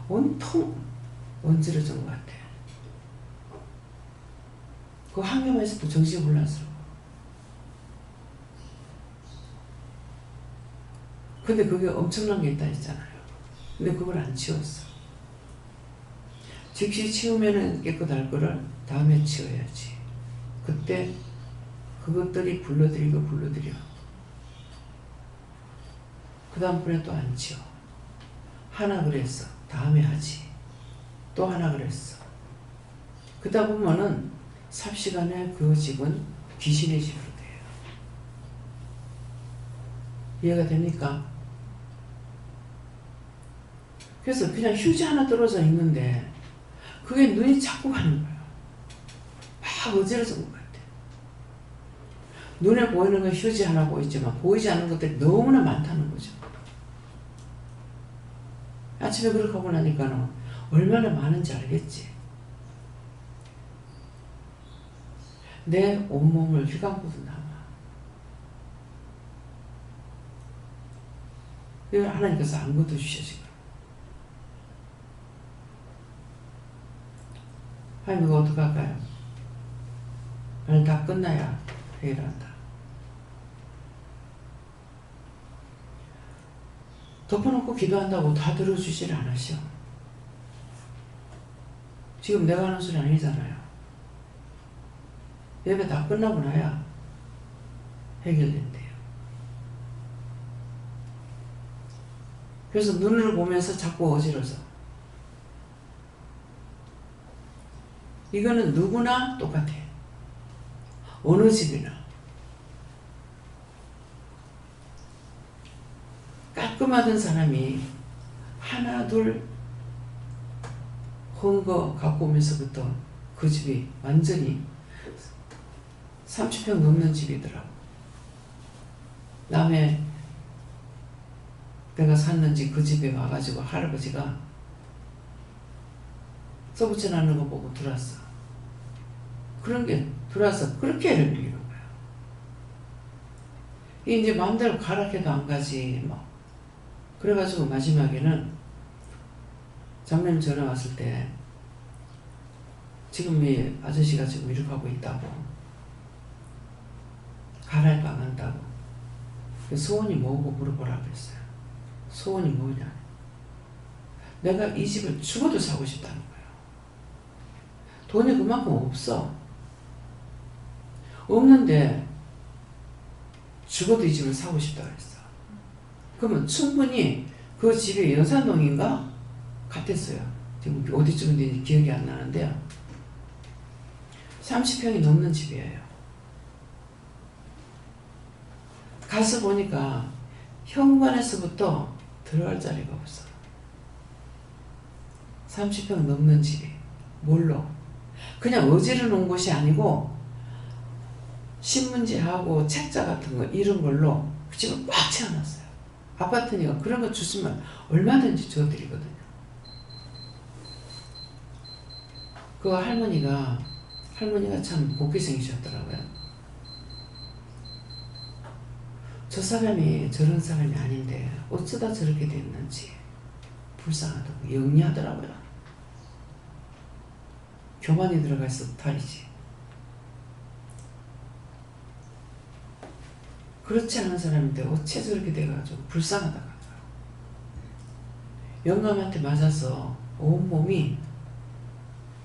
온통 어지러진 것 같아. 그 한 개만 있어도 정신이 혼란스러워. 근데 그게 엄청난 게 있다 했잖아요. 근데 그걸 안 치웠어. 즉시 치우면은 깨끗할 거를 다음에 치워야지. 그때 그것들이 불러들이고 불러들여. 그 다음번에 또 안 치워. 하나 그랬어. 다음에 하지. 또 하나 그랬어. 그러다 보면은 삽시간에 그 집은 귀신의 집으로 돼요. 이해가 됩니까? 그래서 그냥 휴지 하나 떨어져 있는데 그게 눈이 자꾸 가는 거예요. 막 어지러진 것 같아. 눈에 보이는 건 휴지 하나 보이지만 보이지 않는 것들이 너무나 많다는 거죠. 아침에 그렇게 하고 나니까는 얼마나 많은지 알겠지. 내 온몸을 휘감고도 남아. 이걸 하나님께서 안 걷어주셔 지금. 하나님 이거 어떡할까요? 오늘 다 끝나야 회의를 한다. 덮어놓고 기도한다고 다 들어주지를 않으셔. 지금 내가 하는 소리 아니잖아요. 예배 다 끝나고 나야 해결된대요. 그래서 눈을 보면서 자꾸 어지러져. 이거는 누구나 똑같아. 어느 집이나. 깔끔하던 사람이 하나 둘 헌 거 갖고 오면서부터 그 집이 완전히 30평 넘는 집이더라고. 남의 내가 샀는지 그 집에 와가지고 할아버지가 써붙여놨는 거 보고 들어왔어. 그런 게 들어와서 그렇게 애를 밀리는 거야. 이제 마음대로 가라 해도 안 가지 뭐. 그래가지고 마지막에는 장로님 전화 왔을 때 지금 이 아저씨가 지금 이렇게 하고 있다고 가랄까 안 간다고 소원이 뭐고 물어보라 그랬어요. 소원이 뭐냐? 내가 이 집을 죽어도 사고 싶다는 거예요. 돈이 그만큼 없어. 없는데 죽어도 이 집을 사고 싶다 그랬어. 그러면 충분히 그 집이 연산동인가? 같았어요. 지금 어디쯤인지 기억이 안 나는데요. 30평이 넘는 집이에요. 가서 보니까 현관에서부터 들어갈 자리가 없어. 30평 넘는 집이. 뭘로? 그냥 어지러 놓은 곳이 아니고 신문지하고 책자 같은 거 이런 걸로 그 집을 꽉 채워놨어요. 아파트니까 그런 거 주시면 얼마든지 줘드리거든요. 그 할머니가 참 복귀생이셨더라고요. 저 사람이 저런 사람이 아닌데 어쩌다 저렇게 됐는지 불쌍하다고 영리하더라고요. 교만이 들어가 있어도 탈이지. 그렇지 않은 사람인데 어째 저렇게 돼가지고 불쌍하다고 하더라고요. 영감한테 맞아서 온몸이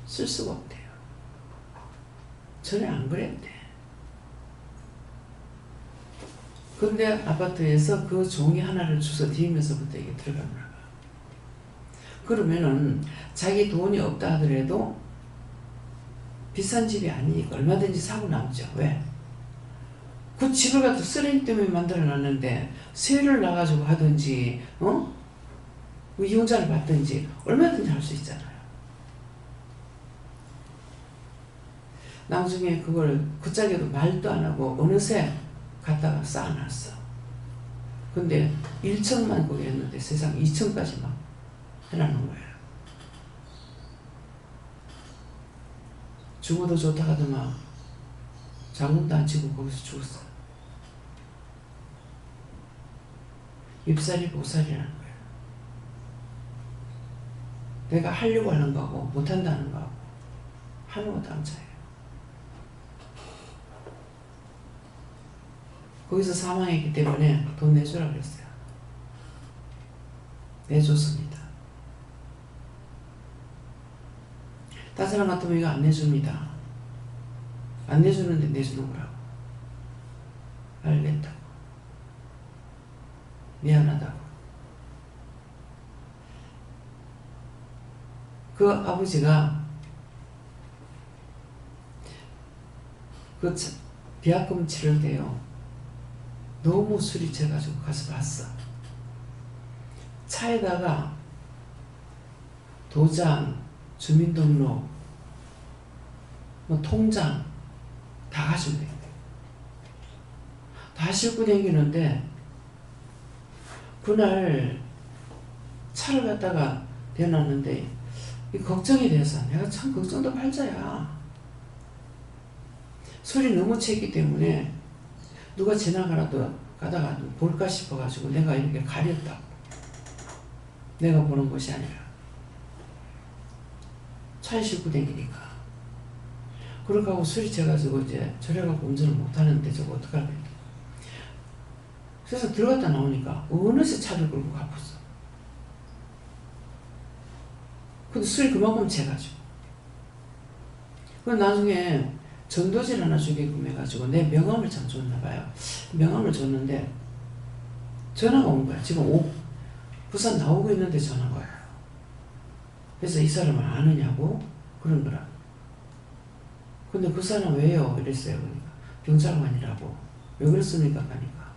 쓸 수가 없대요. 전에 안 그랬대. 근데 아파트에서 그 종이 하나를 주워 뒤면서부터 이게 들어가는 거야. 그러면은 자기 돈이 없다 하더라도 비싼 집이 아니니까 얼마든지 사고 남죠. 왜? 그 집을 갖다 쓰레기 때문에 만들어 놨는데 세를 나가지고 하든지 이용자를 받든지 얼마든지 할 수 있잖아요. 나중에 그걸 그 짝에도 말도 안 하고 어느새 갖다가 쌓아놨어. 근데 1층만 거기 했는데 세상 2층까지 막 해놔놓은 거예요. 죽어도 좋다 하더만 장군도 안 치고 거기서 죽었어. 입살이 보살이라는 거예요. 내가 하려고 하는 거하고 못한다는 거하고 하는 것도 안 차이에요. 거기서 사망했기 때문에 돈 내주라 그랬어요. 내줬습니다. 다른 사람 같으면 이거 안 내줍니다. 안 내주는데 내주는 거라고. 알겠다고. 미안하다고. 그 아버지가 그 비약금 치를 때요. 너무 술이 째가지고 가서 봤어. 차에다가 도장, 주민등록, 뭐 통장 다 가지고 다니고 다 싣고 다니는데 그날 차를 갖다가 대놨는데 걱정이 돼서 내가 참 걱정도 팔자야. 술이 너무 취했기 때문에 누가 가다가 볼까 싶어가지고 내가 이렇게 가렸다고. 내가 보는 것이 아니라 차에 싣고 다니니까. 그렇게 하고 술이 취해가지고 이제 저래갖고 운전을 못하는데 저거 어떡할까. 그래서 들어갔다 나오니까 어느새 차를 끌고 가봤어. 근데 술이 그만큼 취해가지고. 그 나중에 전도질 하나 주게끔 해가지고 내 명함을 참 줬나봐요. 명함을 줬는데 전화가 온 거야. 지금 부산 나오고 있는데 전화가 와요. 그래서 이 사람을 아느냐고 그런 거라. 근데 그 사람 왜요? 이랬어요. 그러니까 경찰관이라고. 왜 그랬습니까? 하니까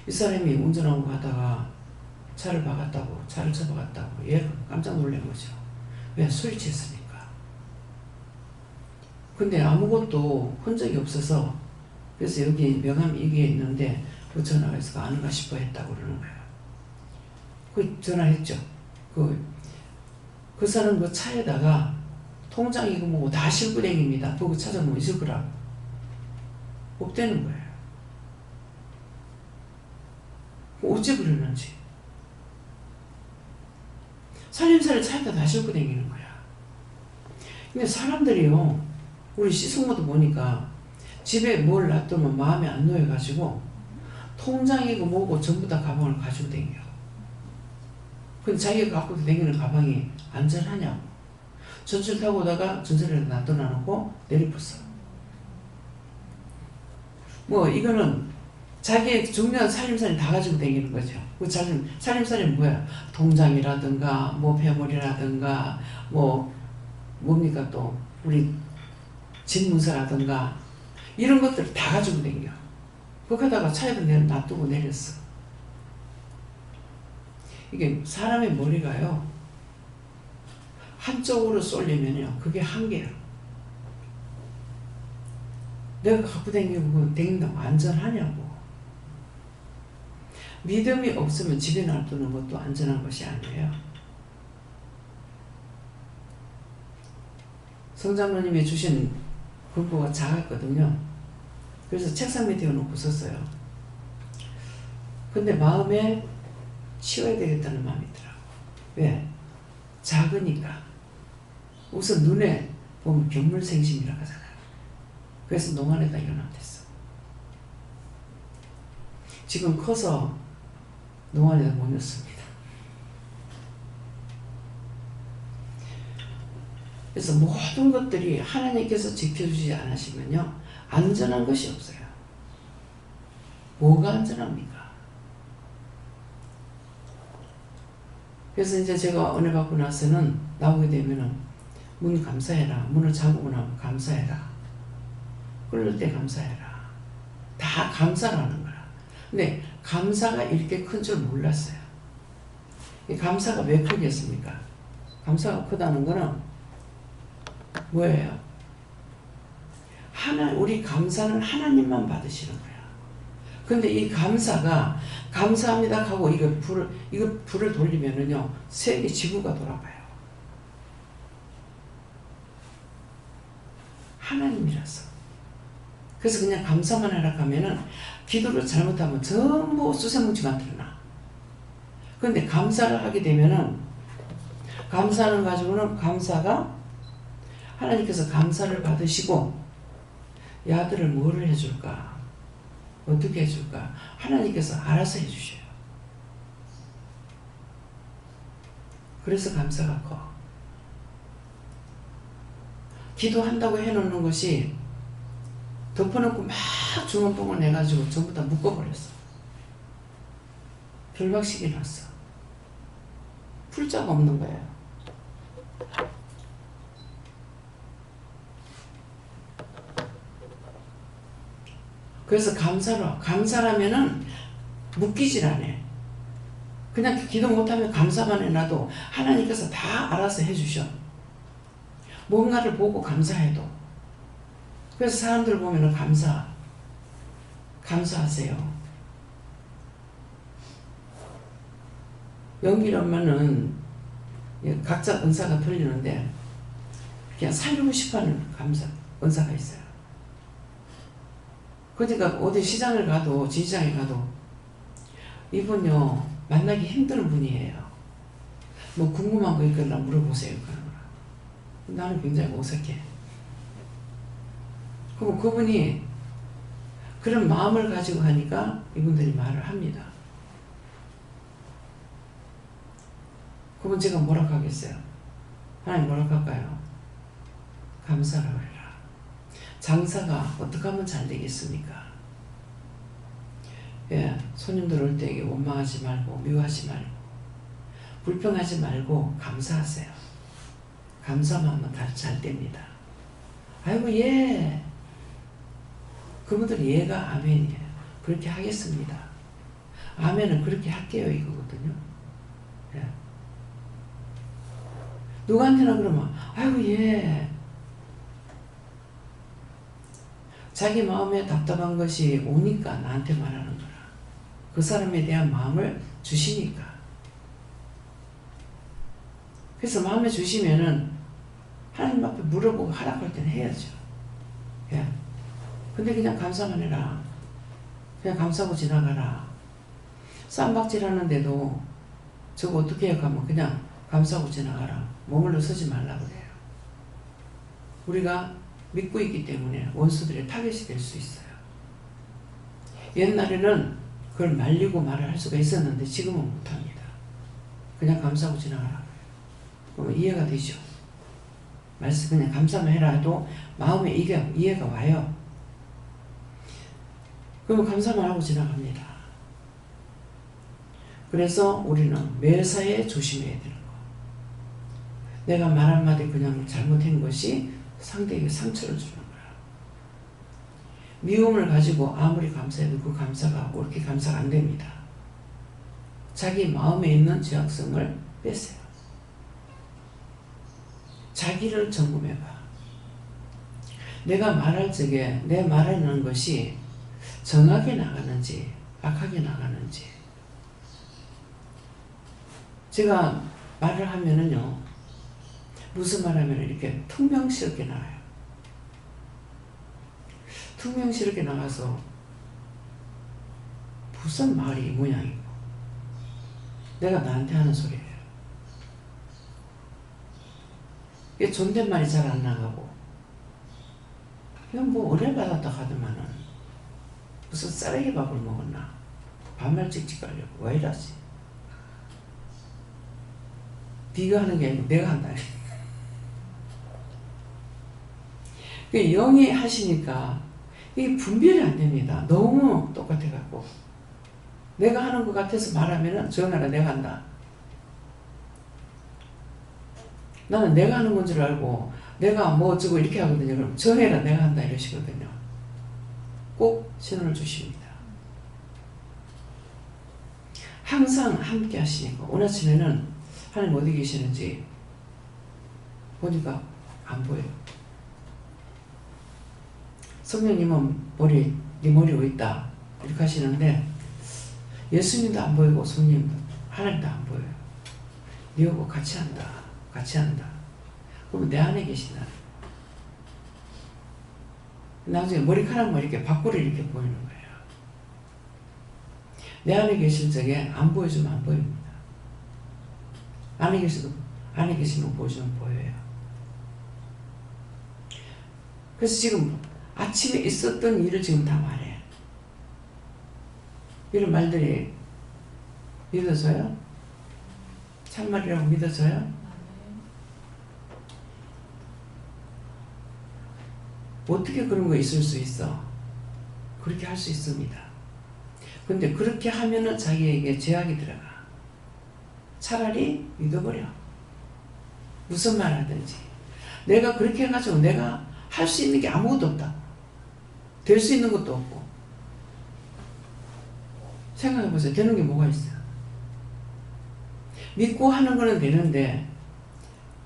이 사람이 운전하고 가다가 차를 박았다고, 차를 쳐박았다고. 얘가 깜짝 놀란 거죠. 왜? 술이 취했으니까. 근데 아무것도 흔적이 없어서 그래서 여기 명함 이게 있는데 그 전화가 있어서 아는가 싶어 했다고 그러는 거예요. 그 전화했죠. 그 사람 그 차에다가 통장이고 뭐고 다 싣고 다닙니다. 보고 찾아보면 있을 거라고. 없대는 거예요. 어째 그러는지. 살림살이 차에다 다 싣고 다니는 거야. 근데 사람들이요. 우리 시숙모도 보니까 집에 뭘 놔두면 마음에 안 놓여가지고 통장이고 뭐고 전부 다 가방을 가지고 다녀. 근데 자기가 갖고 다니는 가방이 안전하냐고. 전철 타고 오다가 전철에 놔둬놓고 내리pus어. 뭐 이거는 자기의 중요한 살림살이 다 가지고 다니는 거죠. 그 살림살이는 뭐야? 통장이라든가 뭐 폐물이라든가 뭐 뭡니까 또 우리 집문서라든가 이런 것들을 다 가지고 다녀. 거기다가 차에도 놔두고 내렸어. 이게 사람의 머리가요 한쪽으로 쏠리면요 그게 한계야. 내가 갖고 다닌다고 안전하냐고. 믿음이 없으면 집에 놔두는 것도 안전한 것이 아니에요. 성장로님이 주신 공부가 작았거든요. 그래서 책상 밑에 놓고 썼어요. 근데 마음에 치워야 되겠다는 마음이 있더라고. 왜? 작으니까. 우선 눈에 보면 견물생심이라고 하잖아요. 그래서 농안에다 이어놨댔어. 지금 커서 농안에다 못 넣습니다. 그래서 모든 것들이 하나님께서 지켜주지 않으시면요 안전한 것이 없어요. 뭐가 안전합니까? 그래서 이제 제가 은혜 받고 나서는 나오게 되면은 문 감사해라. 문을 잠그고 나면 감사해라. 끓을 때 감사해라. 다 감사라는 거야. 근데 감사가 이렇게 큰 줄 몰랐어요. 이 감사가 왜 크겠습니까? 감사가 크다는 거는 뭐예요? 우리 감사는 하나님만 받으시는 거야. 근데 이 감사가 감사합니다 하고 이거 불을 돌리면은요 세계 지구가 돌아가요. 하나님이라서. 그래서 그냥 감사만 하라 하면은 기도를 잘못하면 전부 수세뭉치만 드러나. 그런데 감사를 하게 되면은 감사를 가지고는 감사가 하나님께서 감사를 받으시고 이 아들을 뭐를 해줄까? 어떻게 해줄까? 하나님께서 알아서 해주셔요. 그래서 감사가 커. 기도한다고 해놓는 것이 덮어놓고 막 중원봉을 내가지고 전부 다 묶어버렸어. 결박식이 났어. 풀자가 없는 거예요. 그래서 감사라면은 묶이질 않아. 그냥 기도 못하면 감사만 해놔도 하나님께서 다 알아서 해주셔. 뭔가를 보고 감사해도. 그래서 사람들 보면은 감사하세요. 영길 엄마는 각자 은사가 틀리는데 그냥 살고 싶어하는 은사가 있어요. 그러니까 어디 시장을 가도 지시장에 가도 이분요 만나기 힘든 분이에요. 뭐 궁금한 거 있거나 물어보세요. 나는 굉장히 어색해. 그럼 그분이 그런 마음을 가지고 하니까 이분들이 말을 합니다. 그러면 제가 뭐라고 하겠어요? 하나님 뭐라고 할까요? 감사를 해라. 장사가 어떻게 하면 잘 되겠습니까? 예, 손님들 올 때 원망하지 말고 미워하지 말고 불평하지 말고 감사하세요. 감사만 하면 다 잘 됩니다. 아이고 예. 그분들 예가 아멘이에요. 그렇게 하겠습니다. 아멘은 그렇게 할게요 이거거든요. 예. 누구한테나 그러면 아이고 예. 자기 마음에 답답한 것이 오니까 나한테 말하는 거라. 그 사람에 대한 마음을 주시니까. 그래서 마음에 주시면은 하나님 앞에 물어보고 하라고 때는 해야죠. 예. 근데 그냥 감사만 해라. 그냥 감사하고 지나가라. 쌈박질 하는데도 저거 어떻게 해요? 하면 그냥 감사하고 지나가라. 머물러 서지 말라고 그래요. 우리가 믿고 있기 때문에 원수들의 타겟이 될 수 있어요. 옛날에는 그걸 말리고 말을 할 수가 있었는데 지금은 못합니다. 그냥 감사하고 지나가라. 그러면 이해가 되죠. 말씀 그냥 감사만 해라 해도 마음에 이해가 와요. 그러면 감사만 하고 지나갑니다. 그래서 우리는 매사에 조심해야 되는 거. 내가 말 한마디 그냥 잘못한 것이 상대에게 상처를 주는 거야. 미움을 가지고 아무리 감사해도 그 감사가 옳게 감사가 안 됩니다. 자기 마음에 있는 죄악성을 빼세요. 자기를 점검해봐. 내가 말할 적에 내 말하는 것이 정하게 나가는지 악하게 나가는지. 제가 말을 하면은요, 무슨 말 하면 이렇게 퉁명스럽게 나와요. 퉁명스럽게 나가서 무슨 말이 이 모양이고 내가 나한테 하는 소리예요. 이게 존댓말이 잘 안 나가고 그냥 뭐 은혜 받았다 하더만은 무슨 쓰레기 밥을 먹었나 반말 찍찍하려고 왜 이러지. 네가 하는 게 아니고 내가 한다. 영이 하시니까 이게 분별이 안 됩니다. 너무 똑같아갖고 내가 하는 것 같아서 말하면은 전화라 내가 한다. 나는 내가 하는 건 줄 알고 내가 뭐 어쩌고 이렇게 하거든요. 그럼 전해라 내가 한다 이러시거든요. 꼭 신호를 주십니다. 항상 함께 하시니까 오늘 아침에는 하나님 어디 계시는지 보니까 안 보여요. 성령님은 네 머리 왜 있다 이렇게 하시는데 예수님도 안 보이고 성령님도 하나님도 안 보여요. 네하고 같이 한다. 그러면 내 안에 계신다. 나중에 머리카락만 이렇게 밖으로 이렇게 보이는 거예요. 내 안에 계실 적에 안 보여주면 안 보입니다. 안에 계시면 보여주면 보여요. 그래서 지금 아침에 있었던 일을 지금 다 말해. 이런 말들이 믿어져요? 참말이라고 믿어져요? 어떻게 그런 거 있을 수 있어? 그렇게 할 수 있습니다. 근데 그렇게 하면은 자기에게 제약이 들어가. 차라리 믿어버려. 무슨 말 하든지. 내가 그렇게 해가지고 내가 할 수 있는 게 아무것도 없다. 될 수 있는 것도 없고. 생각해보세요. 되는 게 뭐가 있어요? 믿고 하는 거는 되는데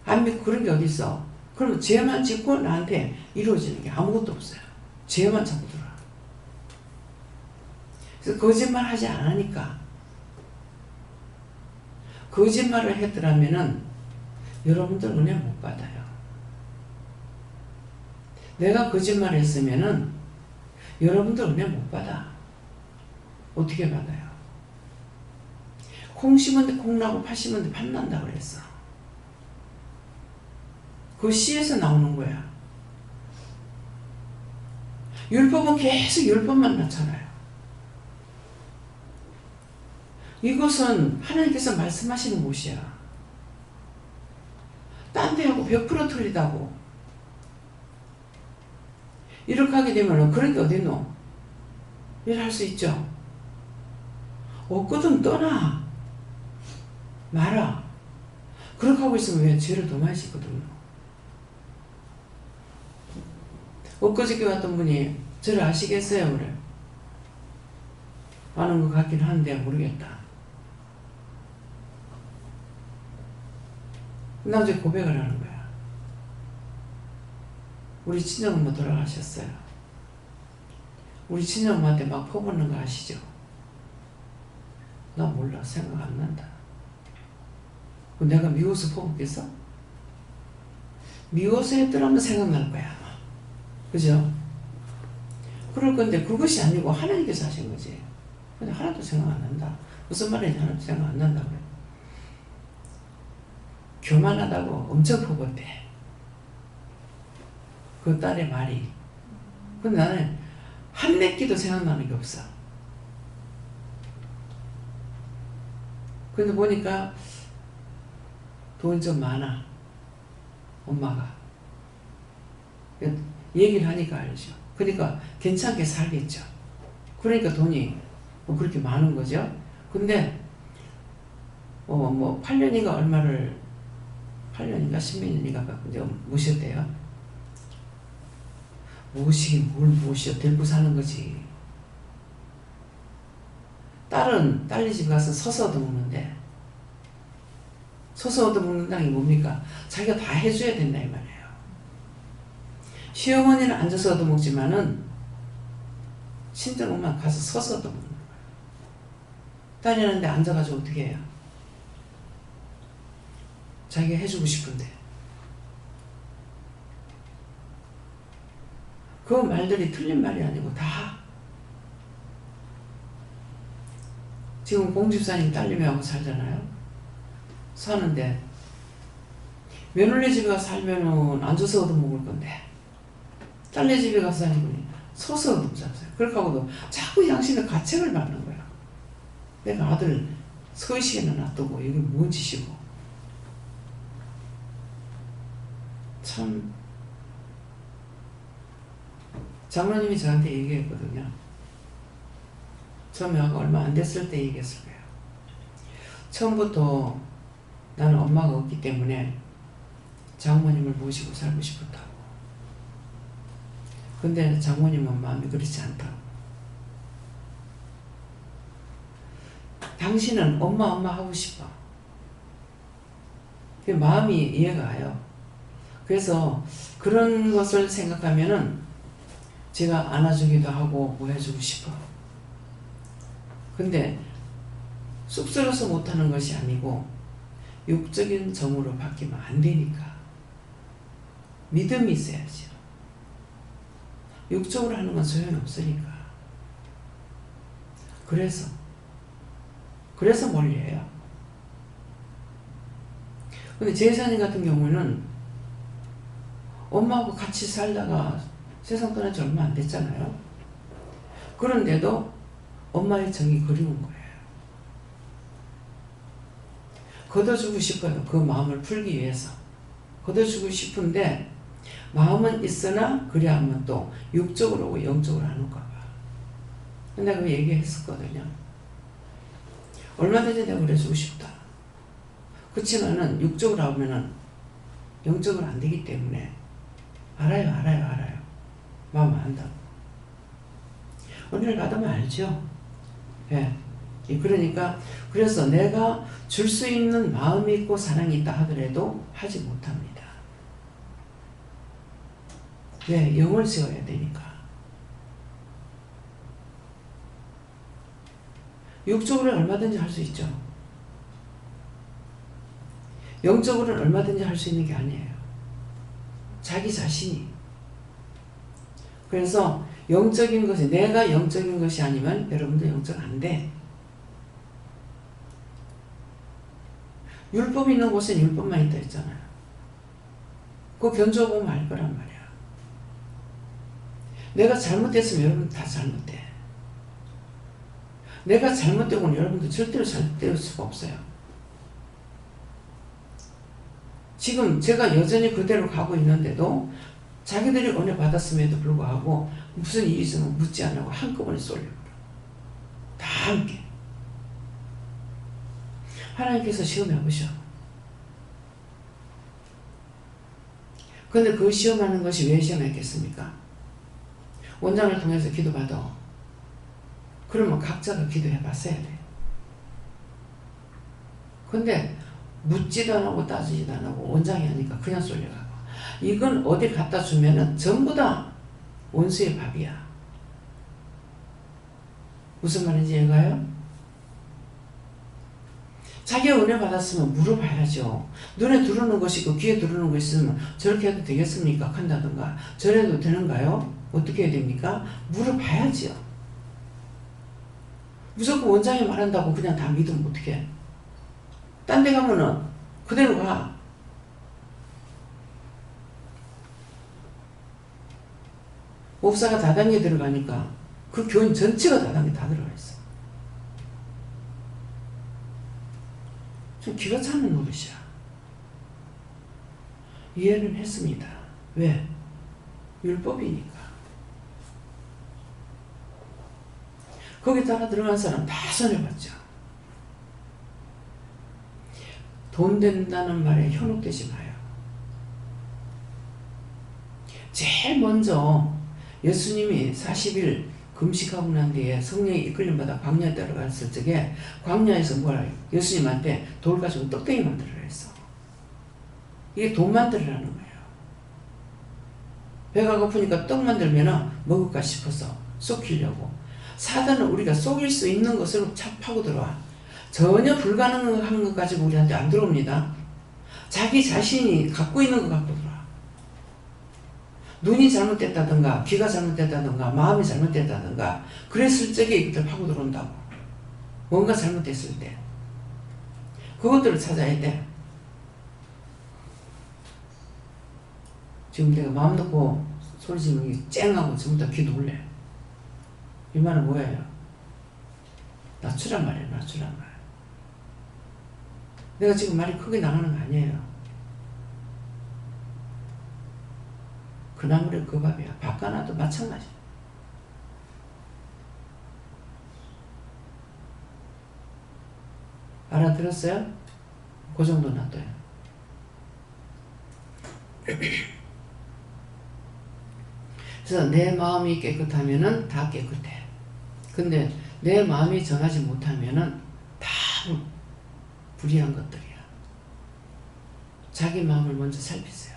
안 믿고 그런 게 어디 있어? 그러면 죄만 짓고 나한테 이루어지는 게 아무것도 없어요. 죄만 자꾸 들어와. 그래서 거짓말 하지 않으니까. 거짓말을 했더라면은 여러분들 은혜 못 받아요. 내가 거짓말 했으면은 여러분들 은혜 못 받아. 어떻게 받아요? 콩 심은데 콩 나고 팥 심은데 팥 난다 그랬어. 그 시에서 나오는 거야. 율법은 계속 율법만 나타나요. 이것은 하나님께서 말씀하시는 곳이야. 딴 데하고 100% 틀리다고. 이렇게 하게 되면 그런 게 어딨노? 일할 수 있죠. 없거든 떠나. 말아. 그렇게 하고 있으면 왜 죄를 더 많이 짓거든요. 엊그저께 왔던 분이 저를 아시겠어요? 그래. 아는 것 같긴 한데 모르겠다. 나중에 고백을 하는 거야. 우리 친정엄마 돌아가셨어요. 우리 친정엄마한테 막 퍼붓는 거 아시죠? 나 몰라. 생각 안 난다. 내가 미워서 퍼붓겠어? 미워서 했더라면 생각날 거야. 그죠? 그럴 건데 그것이 아니고 하나님께서 하신 거지. 근데 하나도 생각 안 난다. 무슨 말인지 하나도 생각 안 난다 그래. 교만하다고 엄청 퍼붓대. 그 딸의 말이. 근데 나는 한 맺기도 생각나는 게 없어. 근데 보니까 돈이 좀 많아. 엄마가. 얘기를 하니까 알죠. 그러니까 괜찮게 살겠죠. 그러니까 돈이 뭐 그렇게 많은 거죠. 근데 뭐 8년인가 얼마를 8년인가 10몇 년인가 이제 모셨대요. 모시긴 뭘 모셔. 데리고 사는 거지. 딸이 집 가서 서서 얻어먹는데 서서 얻어먹는다는 게 뭡니까? 자기가 다 해줘야 된다 이 말이에요. 시어머니는 앉아서 얻어먹지만은 친정엄마 가서 서서 얻어먹는 거예요. 딸이 하는데 앉아가지고 어떻게 해요? 자기가 해주고 싶은데. 그 말들이 틀린 말이 아니고 다 지금 공집사님 딸님하고 살잖아요. 사는데 며느리 집에 가서 살면은 앉아서 얻어먹을 건데 딸네 집에 가서 살면 서서 얻어먹잖아요. 그렇게 하고도 자꾸 양심의 가책을 받는 거야. 내가 아들 서의식에나 놔두고 이게 뭔 짓이고. 참 장로님이 저한테 얘기했거든요. 처음에 얼마 안 됐을 때 얘기했을 거예요. 처음부터 나는 엄마가 없기 때문에 장모님을 모시고 살고 싶었다고. 근데 장모님은 마음이 그렇지 않다고. 당신은 엄마 하고 싶어. 그 마음이 이해가 가요. 그래서 그런 것을 생각하면은 제가 안아주기도 하고 뭐 해주고 싶어. 근데 쑥스러워서 못하는 것이 아니고 육적인 정으로 바뀌면 안 되니까. 믿음이 있어야죠. 육적으로 하는 건 소용없으니까. 그래서 멀리해요. 근데 제사님 같은 경우는 엄마하고 같이 살다가 세상 떠난 지 얼마 안 됐잖아요. 그런데도 엄마의 정이 그리운 거예요. 걷어주고 싶어요. 그 마음을 풀기 위해서. 걷어주고 싶은데 마음은 있으나 그래야 하면 또 육적으로 오고 영적으로 안 올까 봐. 근데 그 얘기했었거든요. 얼마든지 내가 그래주고 싶다. 그렇지만은 육적으로 하면은 영적으로 안 되기 때문에 알아요. 마음 안다고. 은혜를 받으면 알죠. 예. 그러니까 그래서 내가 줄 수 있는 마음이 있고 사랑이 있다 하더라도 하지 못합니다. 왜? 영을 세워야 되니까. 육적으로는 얼마든지 할 수 있죠. 영적으로는 얼마든지 할 수 있는 게 아니에요. 자기 자신이. 그래서 영적인 것이, 내가 영적인 것이 아니면 여러분도 영적 안 돼. 율법 있는 곳엔 율법만 있다 했잖아요. 그거 견줘보면 알 거란 말이야. 내가 잘못했으면 여러분 다 잘못돼. 내가 잘못되고는 여러분도 절대로 잘될 수가 없어요. 지금 제가 여전히 그대로 가고 있는데도 자기들이 은혜 받았음에도 불구하고 무슨 일이 있으면 묻지 않고 한꺼번에 쏠려버려. 다 함께. 하나님께서 시험해 보셔. 근데 그 시험하는 것이 왜 시험했겠습니까? 원장을 통해서 기도받아. 그러면 각자가 기도해 봤어야 돼. 근데 묻지도 안 하고 따지지도 안 하고 원장이 하니까 그냥 쏠려가고. 이건 어디 갖다 주면은 전부 다 원수의 밥이야. 무슨 말인지 이해가요? 자기가 은혜 받았으면 물어봐야죠. 눈에 들어오는 것이 있고 귀에 들어오는 것이 있으면 저렇게 해도 되겠습니까? 한다든가 저래도 되는가요? 어떻게 해야 됩니까? 물어봐야죠. 무조건 원장이 말한다고 그냥 다 믿으면 어떡해. 딴 데 가면은 그대로 가. 목사가 다단계 들어가니까 그 교인 전체가 다단계 다 들어가 있어. 좀 기가 차는 노릇이야. 이해는 했습니다. 왜? 율법이니까. 거기 따라 들어간 사람 다 손해봤죠. 돈 된다는 말에 현혹되지 마요. 제일 먼저 예수님이 40일 금식하고 난 뒤에 성령의 이끌림 받아 광야에 들어갔을 적에 광야에서 뭐라 해요? 예수님한테 돌 가지고 떡덩이 만들으라 했어. 이게 돈 만들으라는 거예요. 배가 고프니까 떡 만들면 먹을까 싶어서 속이려고. 사단은 우리가 속일 수 있는 것을 파고 들어와. 전혀 불가능한 것 가지고 우리한테 안 들어옵니다. 자기 자신이 갖고 있는 것 갖고 들어와. 눈이 잘못됐다든가 귀가 잘못됐다든가 마음이 잘못됐다든가 그랬을 적에 이것들 파고 들어온다고. 뭔가 잘못됐을 때 그것들을 찾아야 돼. 지금 내가 마음 놓고 소리 지르면 쨍하고 전부 다 귀 놀래. 이 말은 뭐예요? 낮추란 말이에요. 낮추란 말. 내가 지금 말이 크게 나가는 거 아니에요. 그 나물에 그 밥이야. 밥가나도 마찬가지. 알아들었어요? 그 정도 놔둬요. 그래서 내 마음이 깨끗하면은 다 깨끗해. 근데 내 마음이 정하지 못하면은 다 불의한 것들이야. 자기 마음을 먼저 살피세요.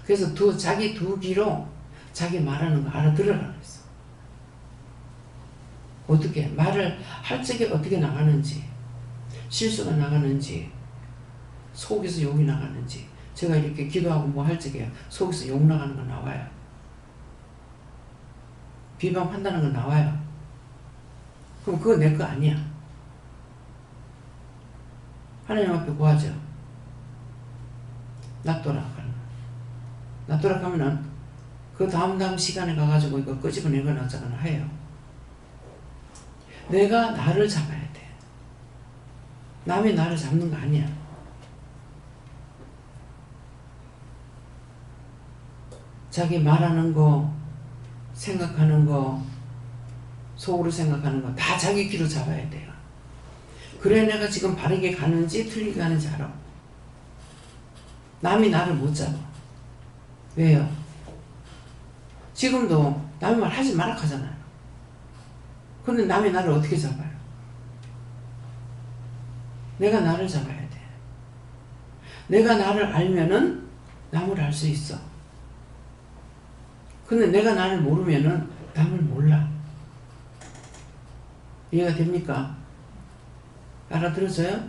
그래서 자기 두 귀로 자기 말하는 거 알아들으라고 했어. 어떻게 말을 할 적에 어떻게 나가는지, 실수가 나가는지, 속에서 욕이 나가는지. 제가 이렇게 기도하고 뭐 할 적에 속에서 욕 나가는 거 나와요. 비방한다는 거 나와요. 그럼 그거 내 거 아니야. 하나님 앞에 구하죠. 놔둬라. 놔둬라 하면은 그 다음 시간에 가가지고 이거 끄집어내거나 어쩌거나 해요. 내가 나를 잡아야 돼. 남이 나를 잡는 거 아니야. 자기 말하는 거, 생각하는 거, 속으로 생각하는 거 다 자기 귀로 잡아야 돼요. 그래 내가 지금 바르게 가는지 틀리게 가는지 알아. 남이 나를 못 잡아. 왜요? 지금도 남의 말 하지 마라 하잖아요. 근데 남이 나를 어떻게 잡아요? 내가 나를 잡아야 돼. 내가 나를 알면은 남을 알 수 있어. 근데 내가 나를 모르면은 남을 몰라. 이해가 됩니까? 알아들었어요?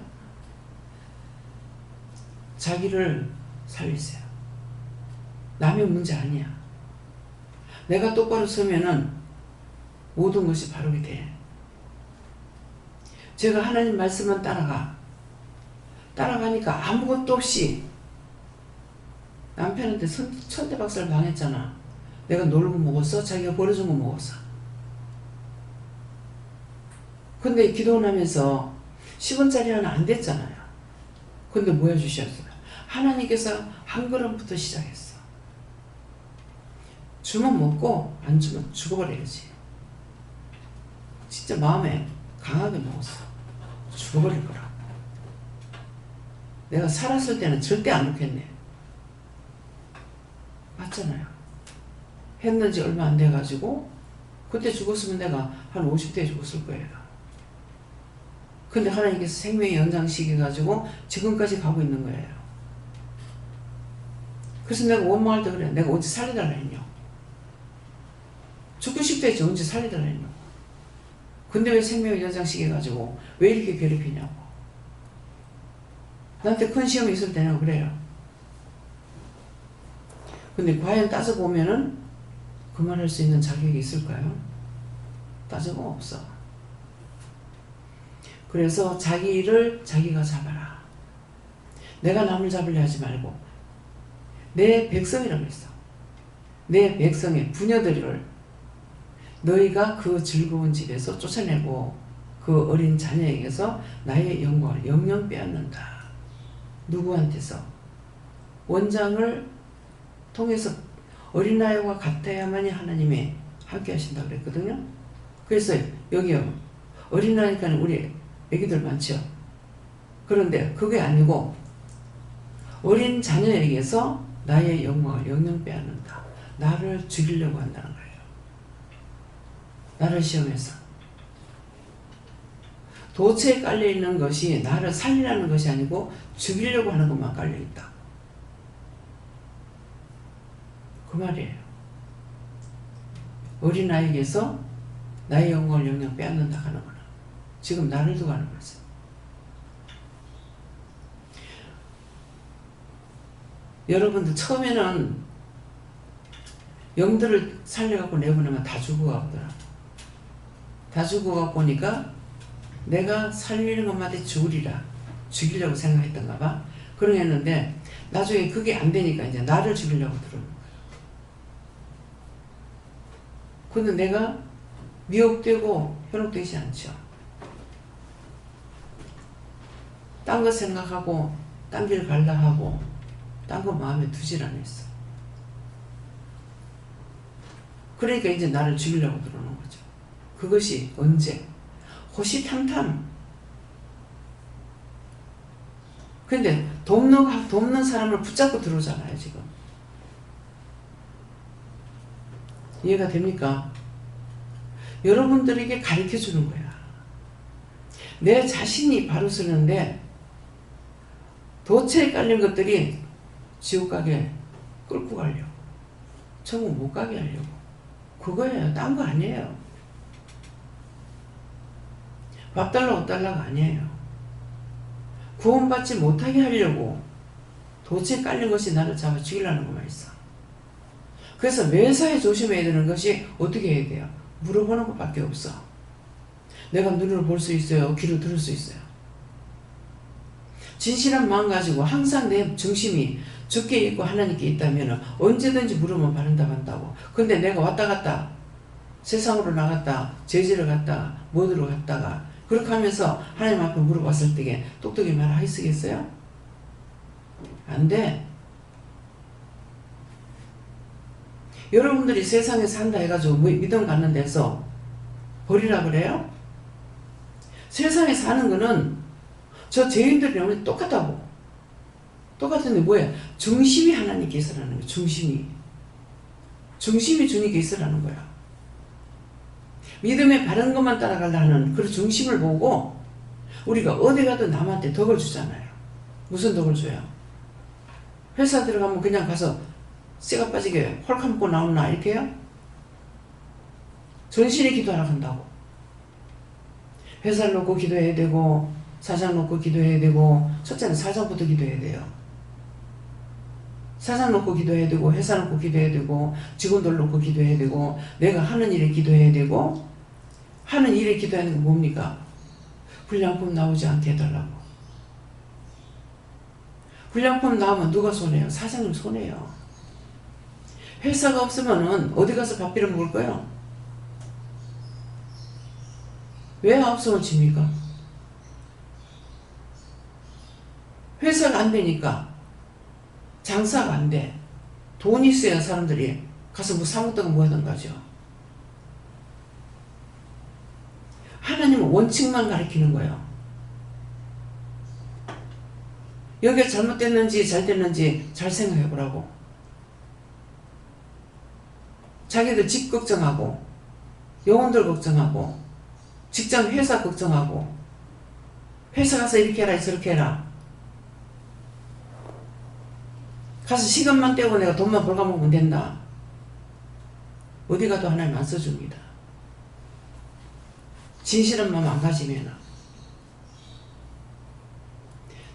자기를 살리세요. 남의 문제 아니야. 내가 똑바로 서면은 모든 것이 바르게 돼. 제가 하나님 말씀만 따라가니까 아무것도 없이 남편한테 천대박살 당했잖아. 내가 놀고 먹었어? 자기가 버려준 거 먹었어? 근데 기도를 하면서 10원짜리 하나 안 됐잖아요. 근데 뭐 해주셨어요? 하나님께서 한 걸음부터 시작했어. 주면 먹고 안 주면 죽어버려야지. 진짜 마음에 강하게 먹었어. 죽어버릴 거라고. 내가 살았을 때는 절대 안 먹겠네. 맞잖아요. 했는지 얼마 안 돼가지고 그때 죽었으면 내가 한 50대에 죽었을 거예요. 근데 하나님께서 생명의 연장시켜가지고 지금까지 가고 있는 거예요. 그래서 내가 원망할 때 그래. 내가 언제 살려달라 했냐. 죽고 싶다 했지 언제 살려달라 했냐. 근데 왜 생명의 연장시켜가지고 왜 이렇게 괴롭히냐고. 나한테 큰 시험이 있을 때는 그래요. 근데 과연 따져보면은 그만할 수 있는 자격이 있을까요? 따져보면 없어. 그래서 자기를 자기가 잡아라. 내가 남을 잡으려 하지 말고 내 백성이라고 했어. 내 백성의 부녀들을 너희가 그 즐거운 집에서 쫓아내고 그 어린 자녀에게서 나의 영광을 영영 빼앗는다. 누구한테서? 원장을 통해서 어린아이와 같아야만이 하나님이 함께 하신다고 그랬거든요. 그래서 여기요. 어린아이니까 우리 애기들 많죠. 그런데 그게 아니고 어린 자녀에게서 나의 영광을 영영 빼앗는다. 나를 죽이려고 한다는 거예요. 나를 시험해서. 도체에 깔려있는 것이 나를 살리라는 것이 아니고 죽이려고 하는 것만 깔려있다. 그 말이에요. 어린아이에게서 나의 영광을 영영 빼앗는다 하는 거는 지금 나를 두고 하는 거죠. 여러분들 처음에는 영들을 살려갖고 내보내면 다 죽어가더라. 다 죽어갖고 오니까 내가 살리는 것마다 죽으리라. 죽이려고 생각했던가 봐. 그러겠는데 나중에 그게 안 되니까 이제 나를 죽이려고 들어오는 거야. 근데 내가 미혹되고 현혹되지 않죠. 딴 거 생각하고 딴 길 갈라 하고 딴 거 마음에 두질 않았어. 그러니까 이제 나를 죽이려고 들어오는 거죠. 그것이 언제? 호시탐탐. 근데 돕는 사람을 붙잡고 들어오잖아요, 지금. 이해가 됩니까? 여러분들에게 가르쳐 주는 거야. 내 자신이 바로 서는데 도체에 깔린 것들이 지옥 가게 끌고 가려고. 천국 못 가게 하려고. 그거예요. 딴 거 아니에요. 밥 달라 옷 달라가 아니에요. 구원받지 못하게 하려고 도체에 깔린 것이 나를 잡아 죽이려는 것만 있어. 그래서 매사에 조심해야 되는 것이 어떻게 해야 돼요? 물어보는 것밖에 없어. 내가 눈으로 볼 수 있어요. 귀로 들을 수 있어요. 진실한 마음 가지고 항상 내 중심이 주께 있고 하나님께 있다면 언제든지 물으면 바른다고. 근데 내가 왔다 갔다 세상으로 나갔다 제지를 갔다 뭐들어 갔다가 그렇게 하면서 하나님 앞에 물어봤을 때에 똑똑히 말하겠어요? 안 돼. 여러분들이 세상에 산다 해가지고 믿음 갖는 데서 버리라 그래요? 세상에 사는 거는 저 죄인들이랑 똑같다고. 똑같은데 뭐야? 중심이 하나님께 있으라는 거야. 중심이 주님께 있으라는 거야. 믿음의 바른 것만 따라가려는 그 중심을 보고 우리가 어디 가도 남한테 덕을 주잖아요. 무슨 덕을 줘요? 회사 들어가면 그냥 가서 쇠가 빠지게 홀 감고 나오나 이렇게 해요? 전신에 기도하라 한다고. 회사를 놓고 기도해야 되고 사장 놓고 기도해야 되고 첫째는 사장부터 기도해야 돼요. 사장 놓고 기도해야 되고 회사 놓고 기도해야 되고 직원들 놓고 기도해야 되고 내가 하는 일에 기도해야 되고 하는 일에 기도하는 건 뭡니까? 불량품 나오지 않게 해달라고. 불량품 나오면 누가 손해요? 사장님 손해요. 회사가 없으면은 어디 가서 밥 빌어 먹을 거예요? 왜 아홉성을 칩니까? 회사가 안 되니까 장사가 안 돼. 돈이 있어야 사람들이 가서 뭐 사먹다가 뭐 하던 거죠. 하나님은 원칙만 가르치는 거예요. 여기가 잘못됐는지 잘 됐는지 잘 생각해 보라고. 자기들 집 걱정하고 영혼들 걱정하고 직장 회사 걱정하고 회사 가서 이렇게 해라 저렇게 해라. 가서 시간만 떼고 내가 돈만 벌어먹으면 된다. 어디 가도 하나님 안 써줍니다. 진실한 마음 안 가지면.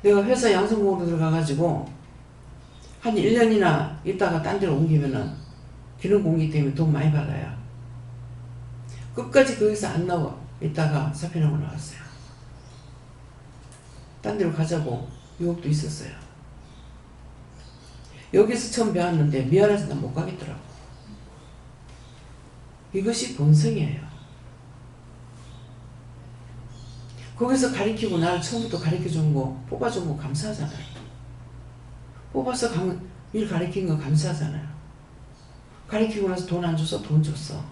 내가 회사 양성공으로 들어가가지고 한 1년이나 있다가 딴 데로 옮기면은 기능 공기 때문에 돈 많이 받아요. 끝까지 거기서 안 나와 있다가 사표나고 나왔어요. 딴 데로 가자고 유혹도 있었어요. 여기서 처음 배웠는데 미안해서 난 못 가겠더라고. 이것이 본성이에요. 거기서 가르치고 나를 처음부터 가르쳐준 거 뽑아준 거 감사하잖아요. 뽑아서 일 가르친 거 감사하잖아요. 가르치고 나서 돈 안 줘서 돈 줬어.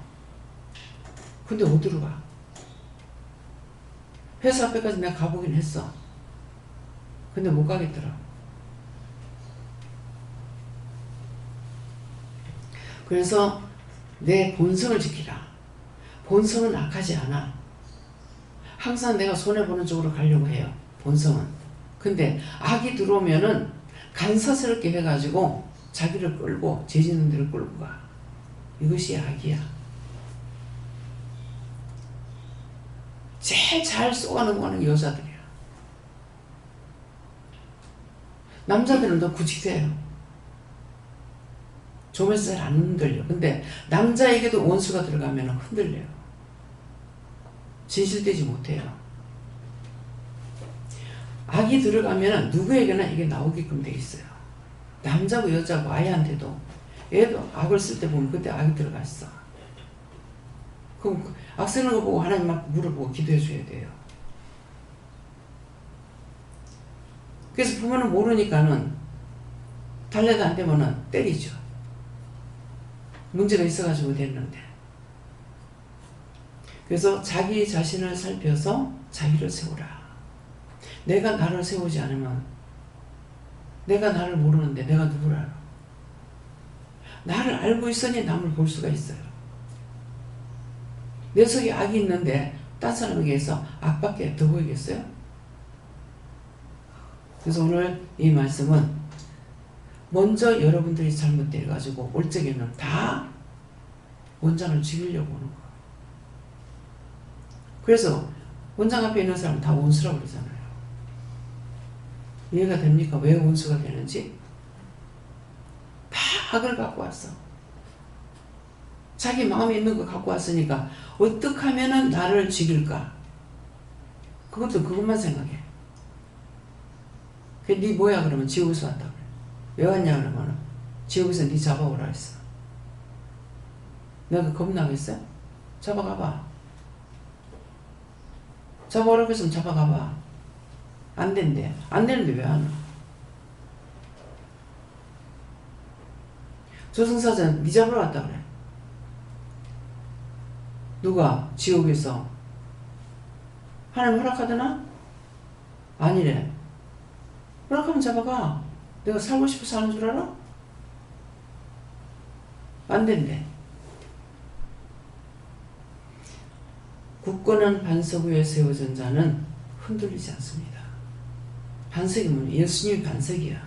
근데 어디로 가? 회사 앞에까지 내가 가보긴 했어. 근데 못 가겠더라. 그래서 내 본성을 지키라. 본성은 악하지 않아. 항상 내가 손해보는 쪽으로 가려고 해요. 본성은. 근데 악이 들어오면은 간사스럽게 해가지고 자기를 끌고 죄짓는 데를 끌고 가. 이것이 악이야. 제일 잘 쏘아넘어가는 여자들이야. 남자들은 더 구직돼요. 조면서 잘 안 흔들려. 근데 남자에게도 원수가 들어가면 흔들려요. 진실되지 못해요. 악이 들어가면 누구에게나 이게 나오게끔 돼 있어요. 남자고 여자고 아이한테도. 얘도 악을 쓸 때 보면 그때 악이 들어가 있어. 그럼 악 쓰는 거 보고 하나님 막 물어보고 기도해 줘야 돼요. 그래서 부모는 모르니까는 달래도 안 되면은 때리죠. 문제가 있어가지고 됐는데. 그래서 자기 자신을 살펴서 자기를 세우라. 내가 나를 세우지 않으면 내가 나를 모르는데 내가 누구를 알아? 나를 알고 있으니 남을 볼 수가 있어요. 내 속에 악이 있는데 딴 사람에게서 악밖에 더 보이겠어요? 그래서 오늘 이 말씀은 먼저 여러분들이 잘못돼가지고 올 적에는 다 원장을 죽이려고 하는 거예요. 그래서 원장 앞에 있는 사람은 다 원수라고 그러잖아요. 이해가 됩니까? 왜 원수가 되는지? 다 악을 갖고 왔어. 자기 마음에 있는 거 갖고 왔으니까 어떻게 하면은 나를 죽일까? 그것만 생각해. 네 뭐야 그러면 지옥에서 왔다 그래. 왜 왔냐 그러면 지옥에서 네 잡아오라 했어. 내가 겁나겠어? 잡아가봐. 잡아오라고 했으면 잡아가봐. 안 된대. 안 되는데 왜 안 와? 저승사자는 네 잡으러 왔다 그래. 누가? 지옥에서. 하나님 허락하더나? 아니래. 허락하면 잡아가. 내가 살고 싶어 사는 줄 알아? 안 된대. 굳건한 반석 위에 세워진 자는 흔들리지 않습니다. 반석이 뭐냐? 예수님이 반석이야.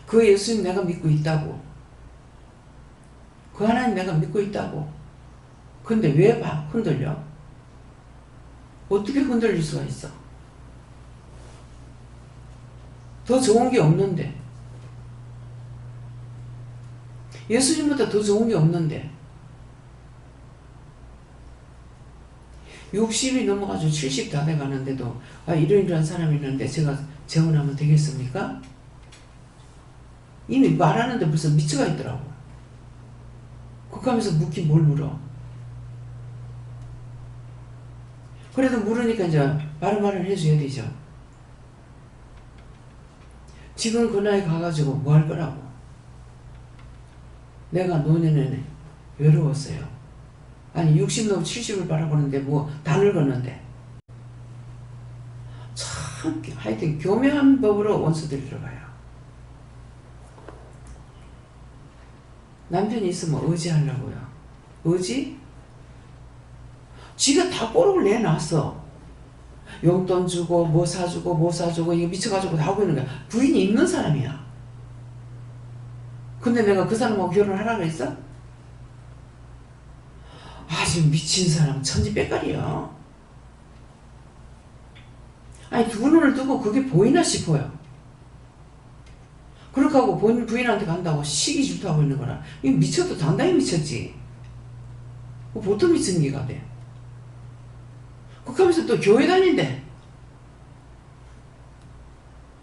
그 예수님 내가 믿고 있다고. 그 하나님 내가 믿고 있다고. 근데 왜 흔들려? 어떻게 흔들릴 수가 있어? 더 좋은 게 없는데. 예수님보다 더 좋은 게 없는데. 60이 넘어가지고 70 다 돼가는데도 이런 사람이 있는데 제가 재혼하면 되겠습니까? 이미 말하는데 벌써 미쳐가 있더라고. 그거 하면서 묻긴 뭘 물어. 그래도 물으니까 이제 말을 해줘야 되죠. 지금 그 나이 가가지고 뭐 할 거라고. 내가 노년에 외로웠어요. 아니 60 넘어 70을 바라보는데 뭐 다 늙었는데. 참 하여튼 교묘한 법으로 원수들이 들어가요. 남편이 있으면 의지하려고요. 의지? 지가 다 꼬록을 내놨어. 용돈 주고 뭐 사주고 이거 미쳐가지고 다 하고 있는 거야. 부인이 있는 사람이야. 근데 내가 그 사람하고 결혼하라고 했어? 아주 미친 사람 천지백갈이야. 아니 두 눈을 뜨고 그게 보이나 싶어요. 그렇게 하고 부인한테 간다고 시기 질투하고 있는 거라. 이거 미쳐도 단단히 미쳤지. 보통 미친 기가 돼. 그렇게 하면서 또 교회 다닌대.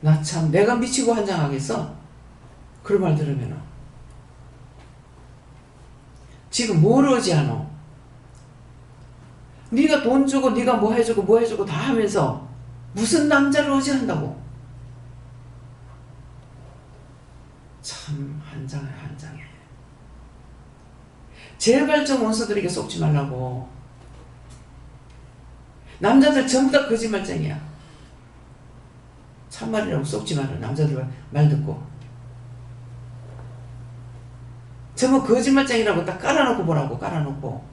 나 참 내가 미치고 환장하겠어. 그런 말 들으면. 지금 뭘 의지하노? 네가 돈 주고 네가 뭐 해주고 다 하면서 무슨 남자를 의지한다고? 참 한 장에 한 장에. 제발 좀 원수들에게 속지 말라고. 남자들 전부 다 거짓말쟁이야. 참말이라고 속지 마라. 남자들 말 듣고. 전부 거짓말쟁이라고 딱 깔아놓고 보라고. 깔아놓고.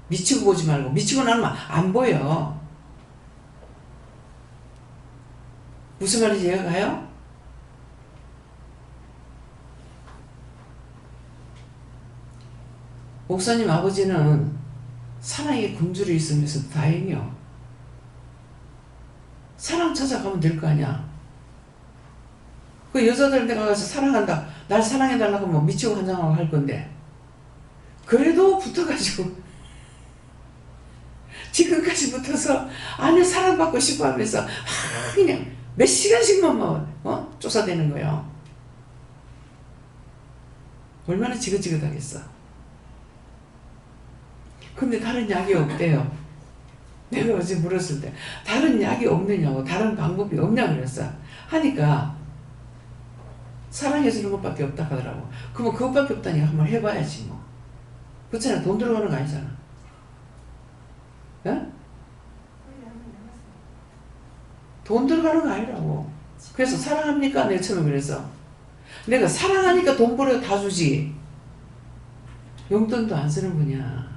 미치고 보지 말고. 미치고 나면 안 보여. 무슨 말인지 이해가 가요? 목사님 아버지는 사랑의 금줄이 있으면서 다행이요. 사랑 찾아가면 될 거 아니야. 그 여자들 내가 가서 사랑한다. 날 사랑해달라고 하면 미치고 환장하고 할 건데. 그래도 붙어가지고 지금까지 붙어서 아내 사랑받고 싶어 하면서 그냥 몇 시간씩만 쫓아대는 거예요. 얼마나 지긋지긋하겠어. 근데 다른 약이 없대요. 내가 어제 물었을 때 다른 약이 없느냐고, 다른 방법이 없냐고 그랬어. 하니까 사랑해주는 것밖에 없다 하더라고. 그러면 그것밖에 없다니 한번 해봐야지 뭐. 그렇잖아. 돈 들어가는 거 아니잖아. 어? 돈 들어가는 거 아니라고. 그래서 사랑합니까? 내가 처음에 그래서 내가 사랑하니까 돈 벌어 다 주지. 용돈도 안 쓰는 분이야.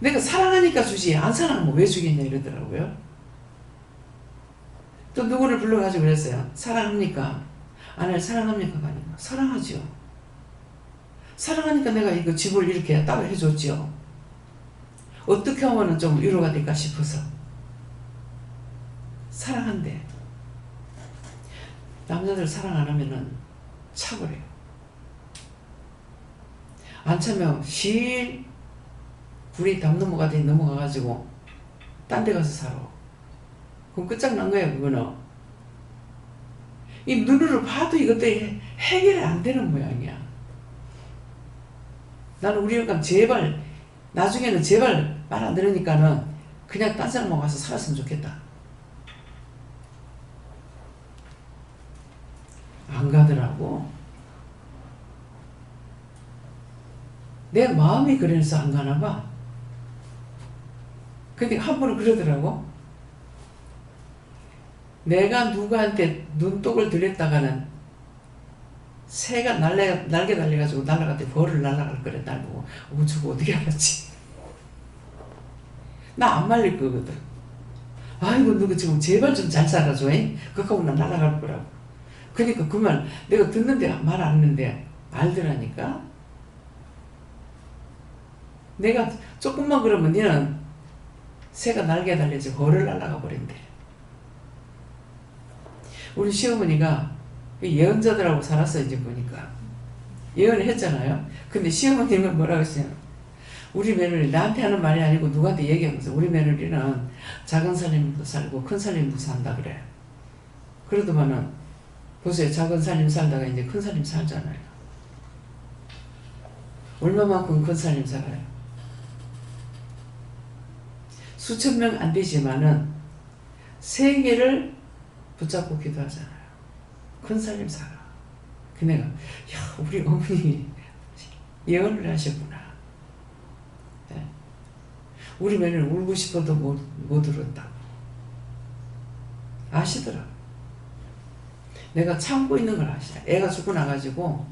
내가 사랑하니까 주지. 안 사랑하면 왜 주겠냐 이러더라고요. 또 누구를 불러가지고 그랬어요. 사랑합니까? 아내를 사랑합니까? 아니면 사랑하지요. 사랑하니까 내가 이거 집을 이렇게 따로 해줬지요. 어떻게 하면 좀 위로가 될까 싶어서. 사랑한대. 남자들 사랑 안 하면은 차버려요. 안 차면 실 불이 담 넘어가더니 넘어가가지고 딴 데 가서 살아. 그럼 끝장난 거야 그거는. 이 눈으로 봐도 이것들이 해결이 안 되는 모양이야. 나는 우리 영감 제발 나중에는 제발 말 안 들으니까는 그냥 딴 사람하고 가서 살았으면 좋겠다. 안 가더라고. 내 마음이 그래서 안 가나 봐. 근데 한 번은 그러더라고. 내가 누구한테 눈독을 들였다가는 새가 날개 달려가지고 날아갈 때 벌을 날아갈 거래. 날 보고. 저거 어떻게 알았지? 나 안 말릴 거거든. 아이고 누구 지금 제발 좀 잘 살아줘. 그거 하고 나 날아갈 거라고. 그러니까 그 말 내가 듣는데 말 안 했는데 알더라니까. 내가 조금만 그러면 니는 새가 날개 달려서 벌을 날아가 버린대. 우리 시어머니가 예언자들하고 살았어. 이제 보니까 예언을 했잖아요. 근데 시어머님은 뭐라고 했어요? 우리 며느리 나한테 하는 말이 아니고 누구한테 얘기하면서 우리 며느리는 작은 살림도 살고 큰 살림도 산다 그래. 그러더만은 보세요. 작은 살림 살다가 이제 큰 살림 살잖아요. 얼마만큼 큰 살림 살아요? 수천 명 안 되지만은 세계를 붙잡고 기도하잖아요. 큰 살림 살아. 그 내가 우리 어머님이 예언을 하셨구나. 네. 우리 며느리 울고 싶어도 못 울었다고 아시더라고. 내가 참고 있는 걸 아시라. 애가 죽고 나가지고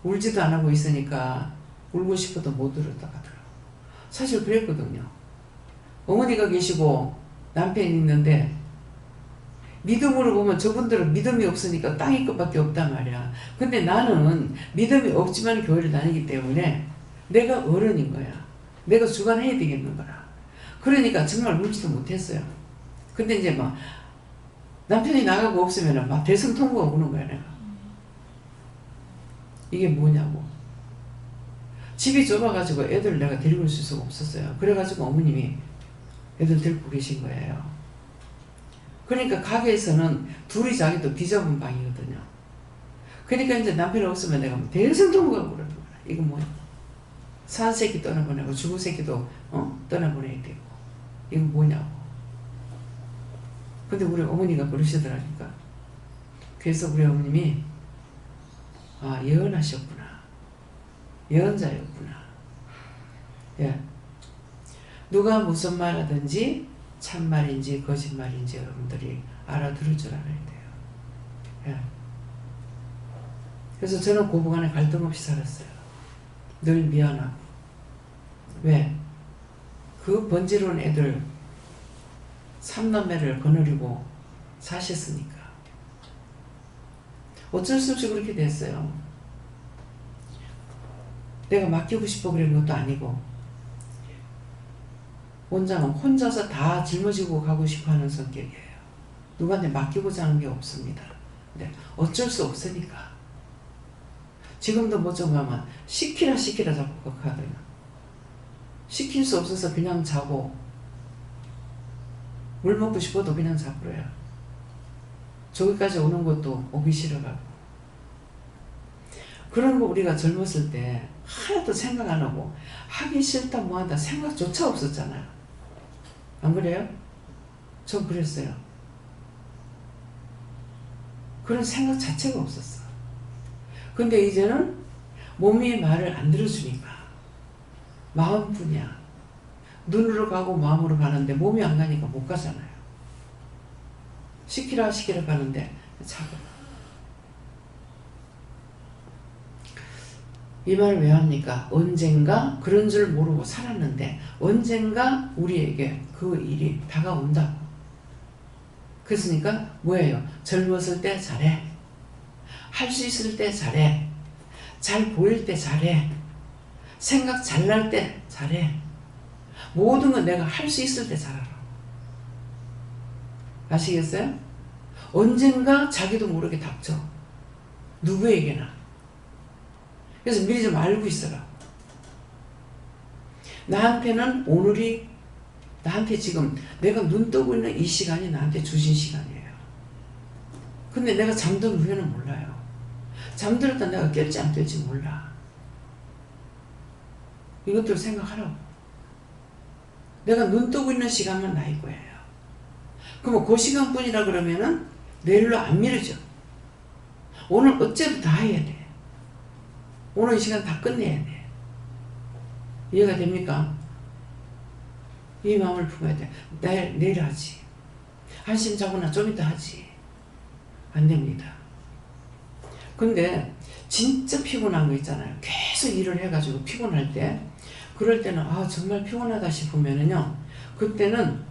울지도 안 하고 있으니까 울고 싶어도 못 울었다 하더라고. 사실 그랬거든요. 어머니가 계시고 남편이 있는데 믿음으로 보면 저분들은 믿음이 없으니까 땅이 것밖에 없단 말이야. 근데 나는 믿음이 없지만 교회를 다니기 때문에 내가 어른인 거야. 내가 주관해야 되겠는 거라. 그러니까 정말 울지도 못했어요. 근데 이제 막 남편이 나가고 없으면 막 대성통곡하고 우는 거야 내가. 이게 뭐냐고. 집이 좁아가지고 애들 내가 데리고 올 수가 없었어요. 그래가지고 어머님이 애들 데리고 계신 거예요. 그러니까 가게에서는 둘이 자기도 비좁은 방이거든요. 그러니까 이제 남편이 없으면 내가 대성통곡하고 그러는 거야. 이거 뭐야. 산 새끼 떠나보내고 죽은 새끼도 떠나보내야 되고. 이건 뭐냐고. 근데 우리 어머니가 그러시더라니까. 그래서 우리 어머님이 예언하셨구나. 예언자였구나. 예. 누가 무슨 말 하든지 참말인지 거짓말인지 여러분들이 알아들을 줄 알아야 돼요. 예. 그래서 저는 고부간에 갈등 없이 살았어요. 늘 미안하고. 왜? 그 번지로운 애들 3남매를 거느리고 사셨으니까. 어쩔 수 없이 그렇게 됐어요. 내가 맡기고 싶어 그런 것도 아니고 원장은 혼자서 다 짊어지고 가고 싶어 하는 성격이에요. 누구한테 맡기고자 하는 게 없습니다. 근데 어쩔 수 없으니까. 지금도 뭐 좀 하면 시키라 자꾸 하거든요. 시킬 수 없어서 그냥 자고 물 먹고 싶어도 그냥 자버려요. 저기까지 오는 것도 오기 싫어가고. 그런 거 우리가 젊었을 때 하나도 생각 안 하고 하기 싫다 뭐한다 생각조차 없었잖아요. 안 그래요? 전 그랬어요. 그런 생각 자체가 없었어. 근데 이제는 몸이 말을 안 들어주니까 마음뿐이야. 눈으로 가고 마음으로 가는데 몸이 안 가니까 못 가잖아요. 시키라 가는데 자꾸. 이 말 왜 합니까? 언젠가 그런 줄 모르고 살았는데 언젠가 우리에게 그 일이 다가온다고. 그랬으니까 뭐예요? 젊었을 때 잘해. 할 수 있을 때 잘해. 잘 보일 때 잘해. 생각 잘 날 때 잘해. 모든 건 내가 할 수 있을 때 잘하라. 아시겠어요? 언젠가 자기도 모르게 닥쳐. 누구에게나. 그래서 미리 좀 알고 있어라. 나한테는 오늘이 나한테 지금 내가 눈 뜨고 있는 이 시간이 나한테 주신 시간이에요. 근데 내가 잠든 후에는 몰라요. 잠들었다 내가 깰지 안 깰지 몰라. 이것들 생각하라고. 내가 눈 뜨고 있는 시간만 나의 거예요. 그럼 그 시간뿐이라 그러면은 내일로 안 미루죠. 오늘 어째도 다 해야 돼. 오늘 이 시간 다 끝내야 돼. 이해가 됩니까? 이 마음을 품어야 돼. 내일 하지. 한심 자고나 좀 이따 하지. 안 됩니다. 근데 진짜 피곤한 거 있잖아요. 계속 일을 해가지고 피곤할 때, 그럴 때는 정말 피곤하다 싶으면은요, 그때는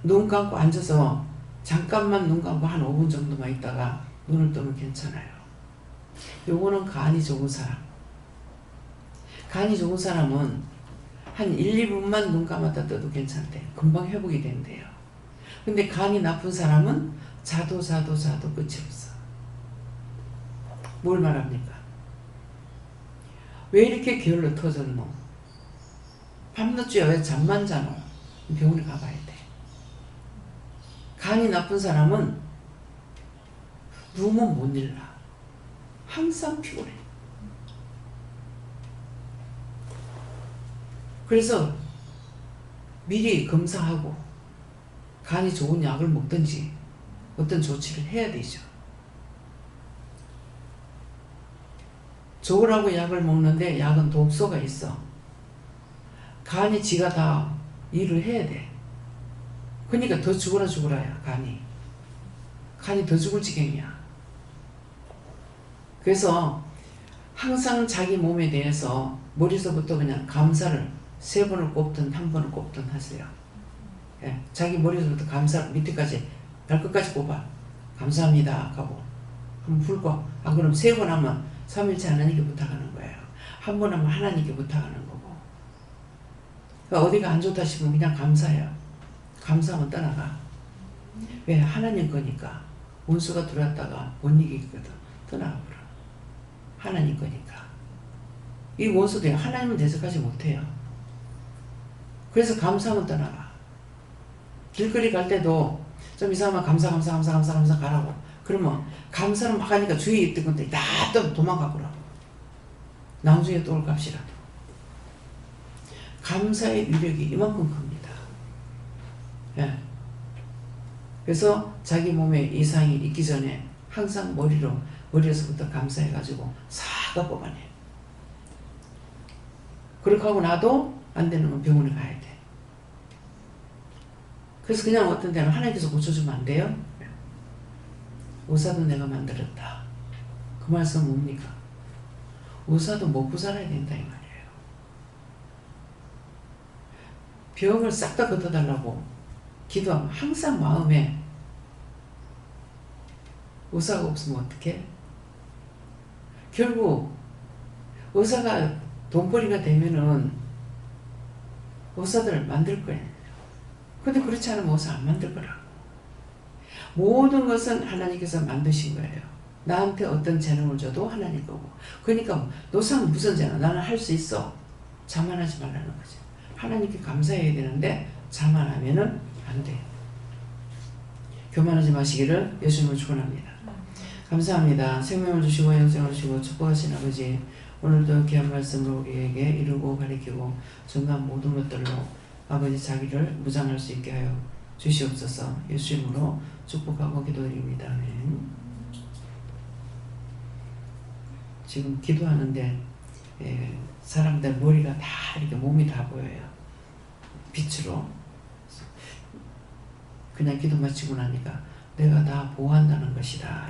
눈 감고 앉아서 잠깐만 눈 감고 한 5분 정도만 있다가 눈을 뜨면 괜찮아요. 요거는 간이 좋은 사람. 간이 좋은 사람은 한 1, 2분만 눈 감았다 떠도 괜찮대. 금방 회복이 된대요. 근데 간이 나쁜 사람은 자도 끝이 없어. 뭘 말합니까? 왜 이렇게 게을러 터졌노? 밤늦게야 왜 잠만 자노? 병원에 가봐야 돼. 간이 나쁜 사람은 누우면 못 일어나. 항상 피곤해. 그래서 미리 검사하고 간이 좋은 약을 먹든지 어떤 조치를 해야 되죠. 좋으라고 약을 먹는데 약은 독소가 있어. 간이 지가 다 일을 해야 돼. 그러니까 더 죽어라야 간이 더 죽을 지경이야. 그래서 항상 자기 몸에 대해서 머리서부터 그냥 감사를 3번을 꼽든 1번을 꼽든 하세요. 예, 자기 머리서부터 감사 밑에까지 발끝까지 꼽아. 감사합니다 하고 한번 풀고, 그럼 3번 하면 3일째 하나님께 부탁하는 거예요. 1번 하면 하나님께 부탁하는 거고. 그러니까 어디가 안 좋다 싶으면 그냥 감사해요. 감사하면 떠나가. 왜? 하나님 거니까. 원수가 들어왔다가 못 이기거든. 떠나가 버려. 하나님 거니까. 이 원수도 하나님은 대적하지 못해요. 그래서 감사하면 떠나가. 길거리 갈 때도 좀 이상하면 감사 가라고. 그러면 감사를 막 하니까 주위에 있던 건데 다 또 도망가 버려. 나중에 또 올 값이라도. 감사의 위력이 이만큼 큽니다. 예. 그래서 자기 몸에 이상이 있기 전에 항상 머리에서부터 감싸해가지고 사가 뽑아내. 그렇게 하고 나도 안 되는 건 병원에 가야 돼. 그래서 그냥 어떤 데는 하나님께서 고쳐주면 안 돼요? 의사도 내가 만들었다. 그 말씀은 뭡니까? 의사도 먹고 살아야 된다 이 말이에요. 병을 싹 다 걷어달라고 기도하면 항상 마음에 의사가 없으면 어떡해? 결국 의사가 돈벌이가 되면은 의사들 만들 거예요. 근데 그렇지 않으면 의사 안 만들 거라고. 모든 것은 하나님께서 만드신 거예요. 나한테 어떤 재능을 줘도 하나님 거고. 그러니까 노상 무슨 재능? 나는 할 수 있어. 자만하지 말라는 거죠. 하나님께 감사해야 되는데 자만하면은 안 돼요. 교만하지 마시기를 예수님을 축원합니다. 감사합니다. 생명을 주시고 영생을 주시고 축복하신 아버지, 오늘도 귀한 말씀으로 우리에게 이루고 가리키고 정한 모든 것들로 아버지 자기를 무장할 수 있게 하여 주시옵소서. 예수님으로 축복하고 기도드립니다. 아멘. 지금 기도하는데 사람들 머리가 다 이렇게 몸이 다 보여요. 빛으로. 그냥 기도 마치고 나니까 내가 다 보호한다는 것이다.